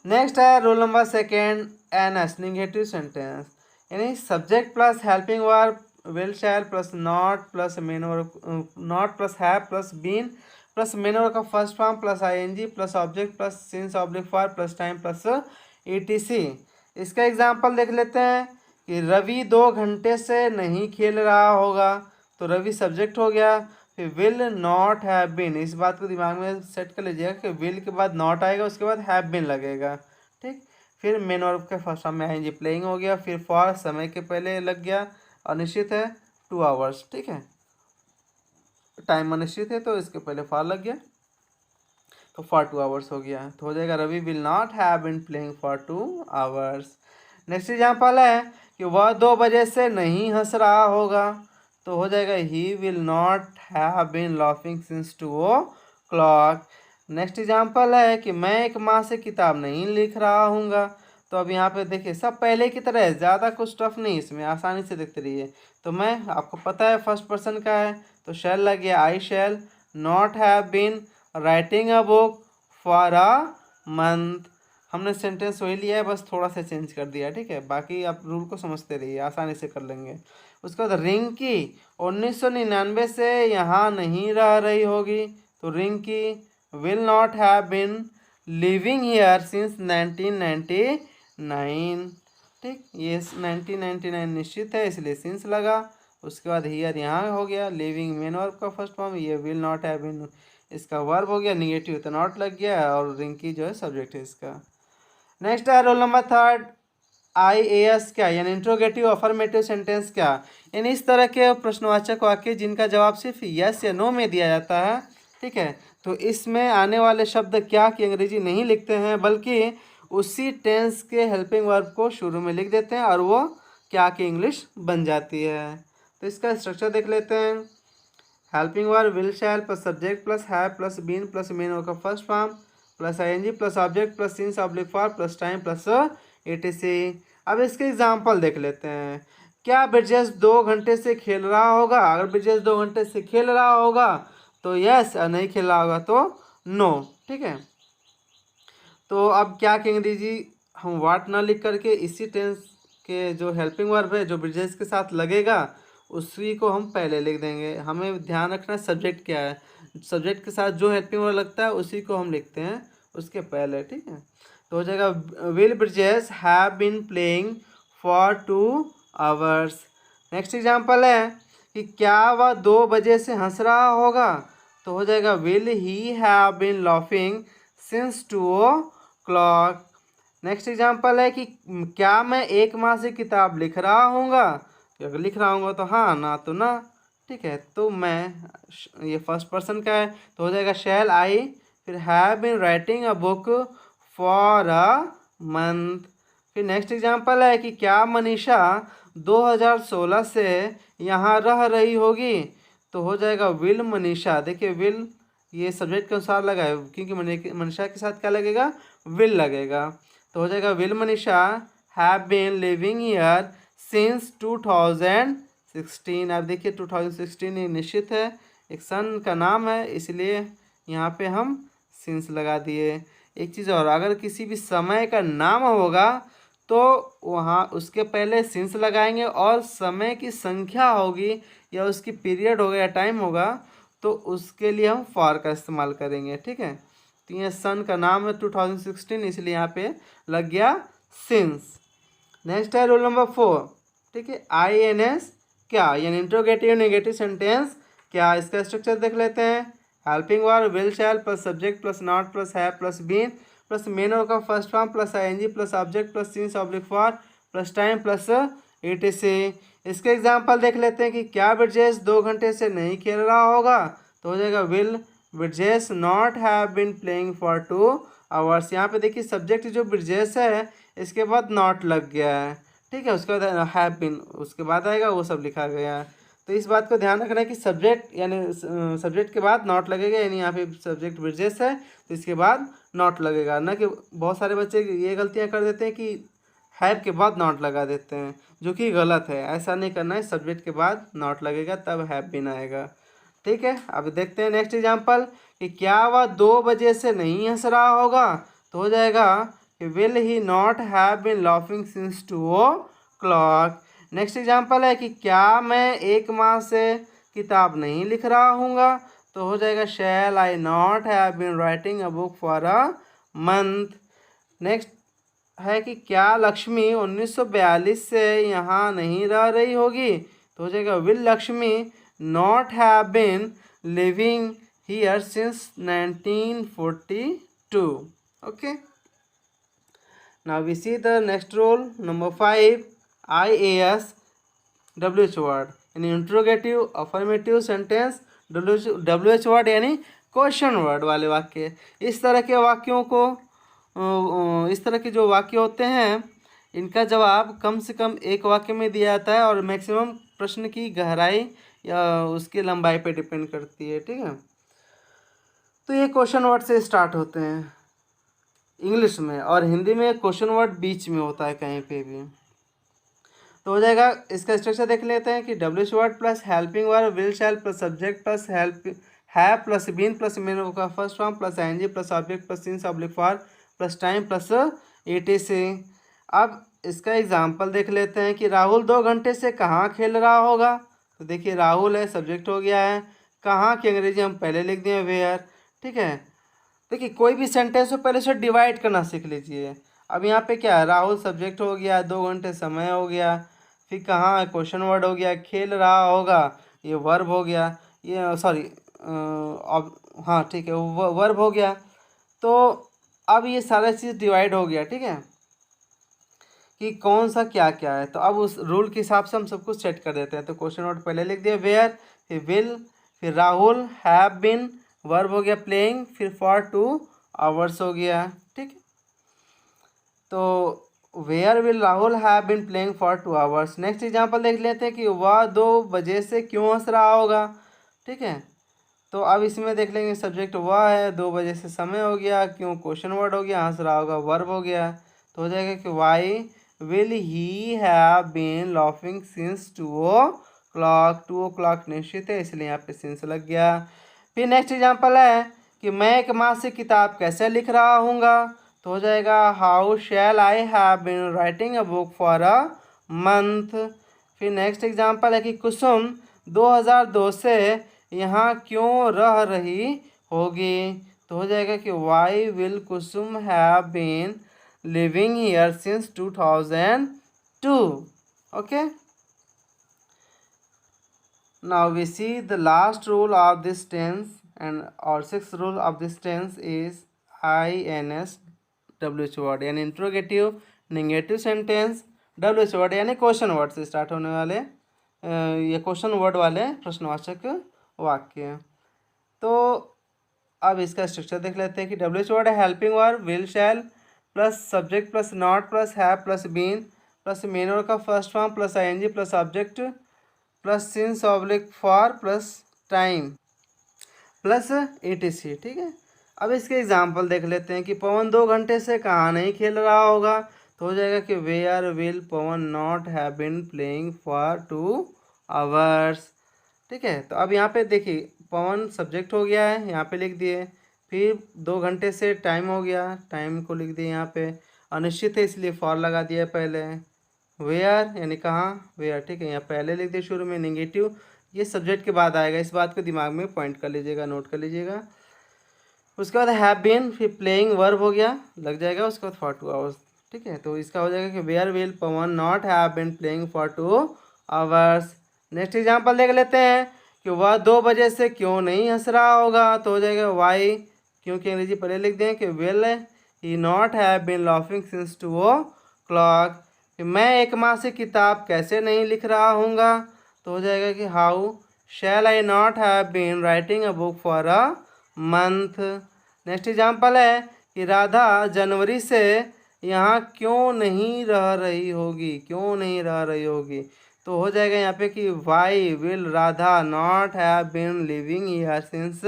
नेक्स्ट है rule number second, NS negative sentence, यानी subject plus helping verb will shall plus not plus main verb, not plus have plus been plus main verb का first form plus ING plus object plus since oblique for plus time plus etc. इसका example देख लेते हैं कि रवि 2 घंटे से नहीं खेल रहा होगा। तो रवि सब्जेक्ट हो गया, फिर विल नॉट हैव बीन, इस बात को दिमाग में सेट कर लीजिएगा कि विल के बाद नॉट आएगा, उसके बाद हैव बीन लगेगा। ठीक, फिर मेन वर्ब के फर्स्ट फॉर्म में आएंगे प्लेइंग हो गया, फिर फॉर समय के पहले लग गया, अनिश्चित है 2 आवर्स। ठीक है, टाइम अनिश्चित है तो इसके पहले फॉर लग गया, तो फॉर 2 आवर्स हो गया, तो हो जाएगा Ravi will not have been playing for 2 hours. Next example है कि वह 2 बजे से नहीं हंस रहा होगा। तो हो जाएगा he will not have been laughing since 2 o'clock। Next example है कि मैं 1 माह से किताब नहीं लिख रहा हूँगा। तो अब यहाँ पे देखिए सब पहले की तरह है, ज़्यादा कुछ टफ नहीं, इसमें आसानी से देखते रहिए। तो मैं, आपको पता है फर्स्ट पर्सन का है, तो शैल लग गया, I shall not have been writing a book for a month. हमने सेंटेंस वही लिया है, बस थोड़ा सा चेंज कर दिया। ठीक है, बाकी आप रूल को समझते रहिए, आसानी से कर लेंगे। उसके बाद रिंकी 1999 से यहाँ नहीं रह रही होगी। तो Rinki will not have been living here since 1999। ठीक, ये 1999 निश्चित है, इसलिए सिंस लगा। उसके बाद हियर यहाँ हो गया, लिविंग मेन वर्ब का फर्स्ट फॉर्म, ये विल नॉट हैव बिन इसका वर्ब हो गया, निगेटिव तो नॉट लग गया, और रिंकी जो है सब्जेक्ट है इसका। नेक्स्ट है रोल नंबर थर्ड, IAS क्या, यानी इंट्रोगेटिव अफर्मेटिव सेंटेंस क्या, यानी इस तरह के प्रश्नवाचक वाक्य जिनका जवाब सिर्फ यस या नो में दिया जाता है। ठीक है, तो इसमें आने वाले शब्द क्या की अंग्रेजी नहीं लिखते हैं, बल्कि उसी टेंस के हेल्पिंग वर्ब को शुरू में लिख देते हैं, और वो क्या की इंग्लिश बन जाती है। तो इसका स्ट्रक्चर देख लेते हैं, helping verb will shall plus subject plus have plus been plus main verb का first form plus ING plus object plus since oblique for plus time plus etc। अब इसके एग्जाम्पल देख लेते हैं। क्या ब्रिजेश 2 घंटे से खेल रहा होगा? अगर ब्रिजेश 2 घंटे से खेल रहा होगा तो यस, और नहीं खेल रहा होगा तो नो। ठीक है, तो अब क्या कहेंगे जी, हम वाट ना लिख करके इसी टेंस के जो हेल्पिंग वर्ब है जो ब्रिजेश के साथ लगेगा उसी को हम पहले लिख देंगे। हमें ध्यान रखना सब्जेक्ट क्या है, सब्जेक्ट के साथ जो हेल्पिंग वर्ब लगता है उसी को हम लिखते हैं उसके पहले। ठीक है, तो हो जाएगा will Brijesh have been playing for 2 hours. Next example है कि क्या वह 2 बजे से हंस रहा होगा? तो हो जाएगा will he have been laughing since 2 o'clock। Next example है कि क्या मैं 1 माह से किताब लिख रहा हूँगा? अगर लिख रहा हूँगा तो हाँ, ना तो ना। ठीक है, तो मैं, ये फर्स्ट पर्सन का है तो हो जाएगा शैल आई, फिर have been writing a book for a month. फिर नेक्स्ट एग्जाम्पल है कि क्या मनीषा 2016 से यहाँ रह रही होगी? तो हो जाएगा विल मनीषा। देखिए विल ये सब्जेक्ट के अनुसार लगा है क्योंकि मनीषा के साथ क्या लगेगा, विल लगेगा। तो हो जाएगा will Manisha have been living here since 2016। अब देखिए 2016 ये निश्चित है, एक सन का नाम है, इसलिए यहाँ पे हम सिंस लगा दिए। एक चीज़ और, अगर किसी भी समय का नाम होगा तो वहाँ उसके पहले सिंस लगाएंगे, और समय की संख्या होगी या उसकी पीरियड होगा या टाइम होगा तो उसके लिए हम फॉर का इस्तेमाल करेंगे। ठीक है, तो ये सन का नाम है 2016, इसलिए यहाँ पे लग गया सिंस। नेक्स्ट है रूल नंबर 4। ठीक है, INS क्या, यानी इंट्रोगेटिव नेगेटिव सेंटेंस क्या, इसका स्ट्रक्चर देख लेते हैं। Helping verb will shall plus subject plus not plus have plus been plus main verb का first form plus ING plus object plus since oblique for plus time plus etc। इसके एग्जाम्पल देख लेते हैं कि क्या ब्रिजेश 2 घंटे से नहीं खेल रहा होगा? तो हो जाएगा will Brijesh not have been playing for 2 hours. यहाँ पे देखिए सब्जेक्ट जो ब्रिजेश है इसके बाद नॉट लग गया है। ठीक है, उसके बाद हैव बीन उसके बाद आएगा, वो सब लिखा गया है। तो इस बात को ध्यान रखना है कि सब्जेक्ट यानी सब्जेक्ट के बाद नॉट लगेगा, यानी यहाँ पे सब्जेक्ट ब्रिजेश है तो इसके बाद नॉट लगेगा। ना कि बहुत सारे बच्चे ये गलतियाँ कर देते हैं कि हैव के बाद नॉट लगा देते हैं, जो कि गलत है। ऐसा नहीं करना है, सब्जेक्ट के बाद नॉट लगेगा तब हैव बीन आएगा। ठीक है, अब देखते हैं नेक्स्ट एग्जाम्पल कि क्या वह 2 बजे से नहीं हंस रहा होगा? तो हो जाएगा will he not have been laughing since 2 o'clock। Next example है कि क्या मैं 1 माह से किताब नहीं लिख रहा हूँगा? तो हो जाएगा shall I not have been writing a book for a month. Next है कि क्या लक्ष्मी 1942 से यहाँ नहीं रह रही होगी? तो हो जाएगा will Lakshmi not have been living here since 1942। Okay, now we see the next rule number 5, IAS WH word यानी interrogative affirmative sentence. WH word यानी क्वेश्चन वर्ड वाले वाक्य। इस तरह के वाक्यों को इस तरह के जो वाक्य होते हैं इनका जवाब कम से कम एक वाक्य में दिया जाता है, और मैक्सिमम प्रश्न की गहराई या उसकी लंबाई पे डिपेंड करती है। ठीक है, तो ये क्वेश्चन वर्ड से स्टार्ट होते हैं इंग्लिश में, और हिंदी में क्वेश्चन वर्ड बीच में होता है कहीं पे भी। तो हो जाएगा, इसका स्ट्रक्चर देख लेते हैं कि WH word plus helping verb will shall plus subject plus help have plus been plus main verb का first form plus ING plus object plus since oblique for plus time plus etc। अब इसका example देख लेते हैं कि राहुल 2 घंटे से कहाँ खेल रहा होगा? तो देखिए राहुल है, सब्जेक्ट हो गया है, कहाँ की अंग्रेजी हम पहले लिख दिए वेयर। ठीक है, देखिए कोई भी सेंटेंस को पहले से डिवाइड करना सीख लीजिए। अब यहाँ पे क्या है, राहुल सब्जेक्ट हो गया, 2 घंटे समय हो गया, फिर कहाँ क्वेश्चन वर्ड हो गया, खेल रहा होगा ये वर्ब हो गया, ये सॉरी हाँ ठीक है वर्ब हो गया। तो अब ये सारा चीज़ डिवाइड हो गया। ठीक है, कि कौन सा क्या क्या है, तो अब उस रूल के हिसाब से हम सब कुछ सेट कर देते हैं। तो क्वेश्चन वर्ड पहले लिख दिया वेयर, फिर विल, फिर राहुल, हैव बीन, वर्ब हो गया प्लेइंग, फिर फॉर 2 आवर्स हो गया। ठीक है, तो where will Rahul have been playing for 2 hours. Next example देख लेते हैं कि वह 2 बजे से क्यों हंस रहा होगा। ठीक है, तो अब इसमें देख लेंगे सब्जेक्ट वह है, 2 बजे से समय हो गया, क्यों क्वेश्चन वर्ड हो गया, हंस रहा होगा वर्ब हो गया। तो हो जाएगा कि why will he have been laughing since 2 o'clock। 2 o'clock निश्चित है, इसलिए यहाँ पे सिंस लग गया। फिर नेक्स्ट एग्जाम्पल है कि मैं एक मासिक किताब कैसे लिख रहा हूँगा, तो हो जाएगा how shall I have been writing a book for a month. फिर नेक्स्ट एग्जाम्पल है कि कुसुम 2002 से यहाँ क्यों रह रही होगी, तो हो जाएगा कि why will Kusum have been living here since 2002। Okay, now we see the last rule of this tense and our sixth rule of this tense is INS WH word यानी interrogative negative sentence, WH word यानी question word से start होने वाले ये question word वाले प्रश्नवाचक वाक्य। तो अब इसका स्ट्रक्चर देख लेते हैं कि WH वर्ड है helping verb will shall plus subject plus not plus have plus been plus main word का first form plus ING plus object plus since oblique for plus time plus ETC। ठीक है, अब इसके एग्जाम्पल देख लेते हैं कि पवन 2 घंटे से कहाँ नहीं खेल रहा होगा, तो हो जाएगा कि where will Pawan not have been playing for 2 hours। ठीक है, तो अब यहाँ पे देखिए पवन सब्जेक्ट हो गया है, यहाँ पे लिख दिए, फिर 2 घंटे से टाइम हो गया, टाइम को लिख दिए यहाँ पे, अनिश्चित है इसलिए फॉर लगा दिया पहले, वेयर यानी कहाँ, वेयर। ठीक है, यहाँ पहले लिख दिए शुरू में, नेगेटिव ये सब्जेक्ट के बाद आएगा, इस बात को दिमाग में पॉइंट कर लीजिएगा, नोट कर लीजिएगा। उसके बाद हैव बीन, फिर प्लेइंग वर्ब हो गया, लग जाएगा, उसके बाद फॉर 2 hours। ठीक है, तो इसका हो जाएगा कि where will Pawan not have been playing for 2 hours। Next example देख लेते हैं कि वह 2 बजे से क्यों नहीं हंस रहा होगा, तो हो जाएगा वाई, क्योंकि अंग्रेजी पहले लिख दें कि will he not have been laughing since 2 o'clock। मैं एक मासिक किताब कैसे नहीं लिख रहा हूँगा, तो हो जाएगा कि how shall I not have been writing a book for a month. Next example है कि राधा जनवरी से यहाँ क्यों नहीं रह रही होगी, क्यों नहीं रह रही होगी, तो हो जाएगा यहाँ पे कि why will Radha not have been living here since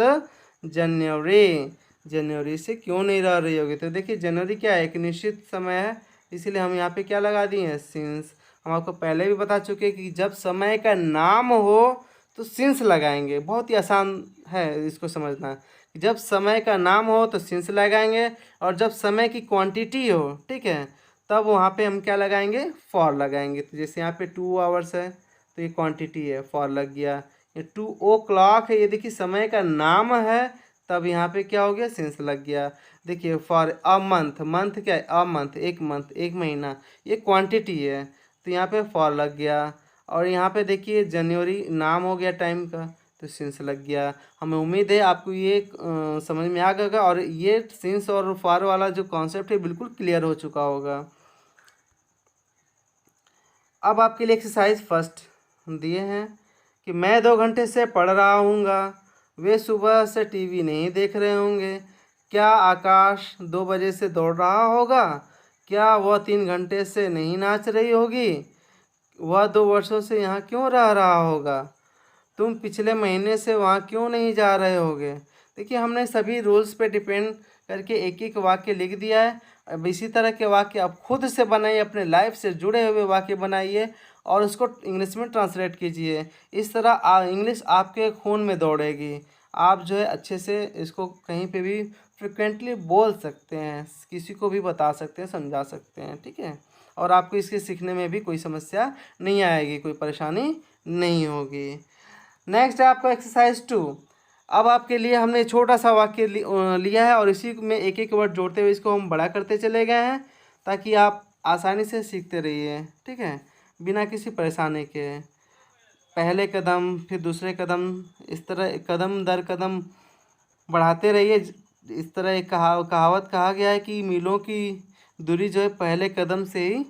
January. जनवरी से क्यों नहीं रह रही होगी, तो देखिए जनवरी क्या है, एक निश्चित समय है, इसीलिए हम यहाँ पे क्या लगा दिए हैं, सिंस। हम आपको पहले भी बता चुके हैं कि जब समय का नाम हो तो सिंस लगाएंगे, बहुत ही आसान है इसको समझना। जब समय का नाम हो तो सिंस लगाएंगे, और जब समय की क्वांटिटी हो, ठीक है, तब वहाँ पे हम क्या लगाएंगे, फॉर लगाएंगे। तो जैसे यहाँ पे 2 hours है तो ये क्वांटिटी है, फॉर लग गया। ये 2 o'clock है, ये देखिए समय का नाम है, तब यहाँ पे क्या हो गया, सिंस लग गया। देखिए फॉर अ मंथ, मंथ क्या है, अ मंथ एक महीना, ये क्वांटिटी है, तो यहाँ पे फॉर लग गया। और यहाँ पे देखिए जनवरी नाम हो गया टाइम का, तो सिंस लग गया। हमें उम्मीद है आपको ये समझ में आ गया, और ये सिंस और फॉर वाला जो कॉन्सेप्ट है बिल्कुल क्लियर हो चुका होगा। अब आपके लिए एक्सरसाइज फर्स्ट दिए हैं कि मैं 2 घंटे से पढ़ रहा हूँगा, वे सुबह से टीवी नहीं देख रहे होंगे, क्या आकाश 2 बजे से दौड़ रहा होगा, क्या वह 3 घंटे से नहीं नाच रही होगी, वह 2 वर्षों से यहाँ क्यों रह रहा होगा, तुम पिछले महीने से वहाँ क्यों नहीं जा रहे होगे। देखिए हमने सभी रूल्स पे डिपेंड करके एक एक वाक्य लिख दिया है। अब इसी तरह के वाक्य आप खुद से बनाइए, अपने लाइफ से जुड़े हुए वाक्य बनाइए और उसको इंग्लिश में ट्रांसलेट कीजिए। इस तरह इंग्लिश आपके खून में दौड़ेगी, आप जो है अच्छे से इसको कहीं पे भी फ्रिक्वेंटली बोल सकते हैं, किसी को भी बता सकते हैं, समझा सकते हैं। ठीक है, और आपको इसके सीखने में भी कोई समस्या नहीं आएगी, कोई परेशानी नहीं होगी। नेक्स्ट है आपका एक्सरसाइज 2। अब आपके लिए हमने छोटा सा वाक्य लिया है और इसी में एक एक वर्ड जोड़ते हुए इसको हम बड़ा करते चले गए हैं, ताकि आप आसानी से सीखते रहिए। ठीक है, बिना किसी परेशानी के। पहले कदम फिर दूसरे कदम, इस तरह कदम दर कदम बढ़ाते रहिए। इस तरह एक कहावत कहा गया है कि मीलों की दूरी जो है पहले कदम से ही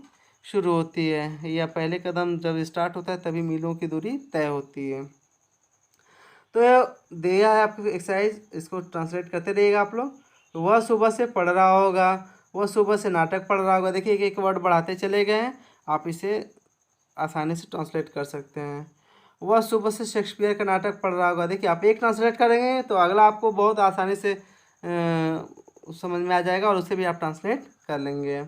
शुरू होती है, या पहले कदम जब स्टार्ट होता है तभी मीलों की दूरी तय होती है। तो दिया है आपको एक्सरसाइज, इसको ट्रांसलेट करते रहिएगा आप लोग। तो वह सुबह से पढ़ रहा होगा, वह सुबह से नाटक पढ़ रहा होगा। देखिए एक एक वर्ड बढ़ाते चले गए हैं, आप इसे आसानी से ट्रांसलेट कर सकते हैं। वह सुबह से शेक्सपियर का नाटक पढ़ रहा होगा। देखिए आप एक ट्रांसलेट करेंगे तो अगला आपको बहुत आसानी से समझ में आ जाएगा और उसे भी आप ट्रांसलेट कर लेंगे।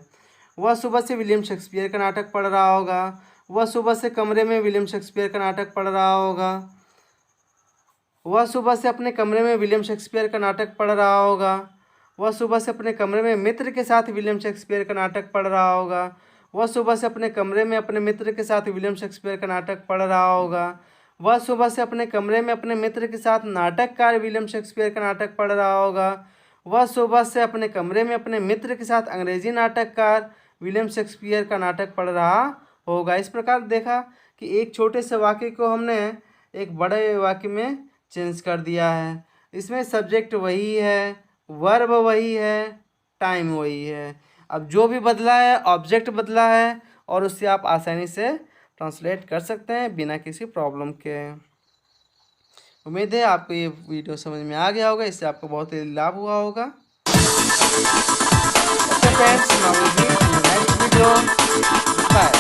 वह सुबह से विलियम शेक्सपियर का नाटक पढ़ रहा होगा। वह सुबह से कमरे में विलियम शेक्सपियर का नाटक पढ़ रहा होगा। वह सुबह से अपने कमरे में विलियम शेक्सपियर का नाटक पढ़ रहा होगा। वह सुबह से अपने कमरे में मित्र के साथ विलियम शेक्सपियर का नाटक पढ़ रहा होगा। वह सुबह से अपने कमरे में अपने मित्र के साथ विलियम शेक्सपियर का नाटक पढ़ रहा होगा। वह सुबह से अपने कमरे में अपने मित्र के साथ नाटककार विलियम शेक्सपियर का नाटक पढ़ रहा होगा। वह सुबह से अपने कमरे में अपने मित्र के साथ अंग्रेजी नाटककार विलियम शेक्सपियर का नाटक पढ़ रहा होगा। इस प्रकार देखा कि एक छोटे से वाक्य को हमने एक बड़े वाक्य में चेंज कर दिया है। इसमें सब्जेक्ट वही है, वर्ब वही है, टाइम वही है। अब जो भी बदला है ऑब्जेक्ट बदला है और उससे आप आसानी से ट्रांसलेट कर सकते हैं बिना किसी प्रॉब्लम के। उम्मीद है आपको ये वीडियो समझ में आ गया होगा, इससे आपको बहुत ही लाभ हुआ होगा। Okay friends, now we meet in next video. Bye.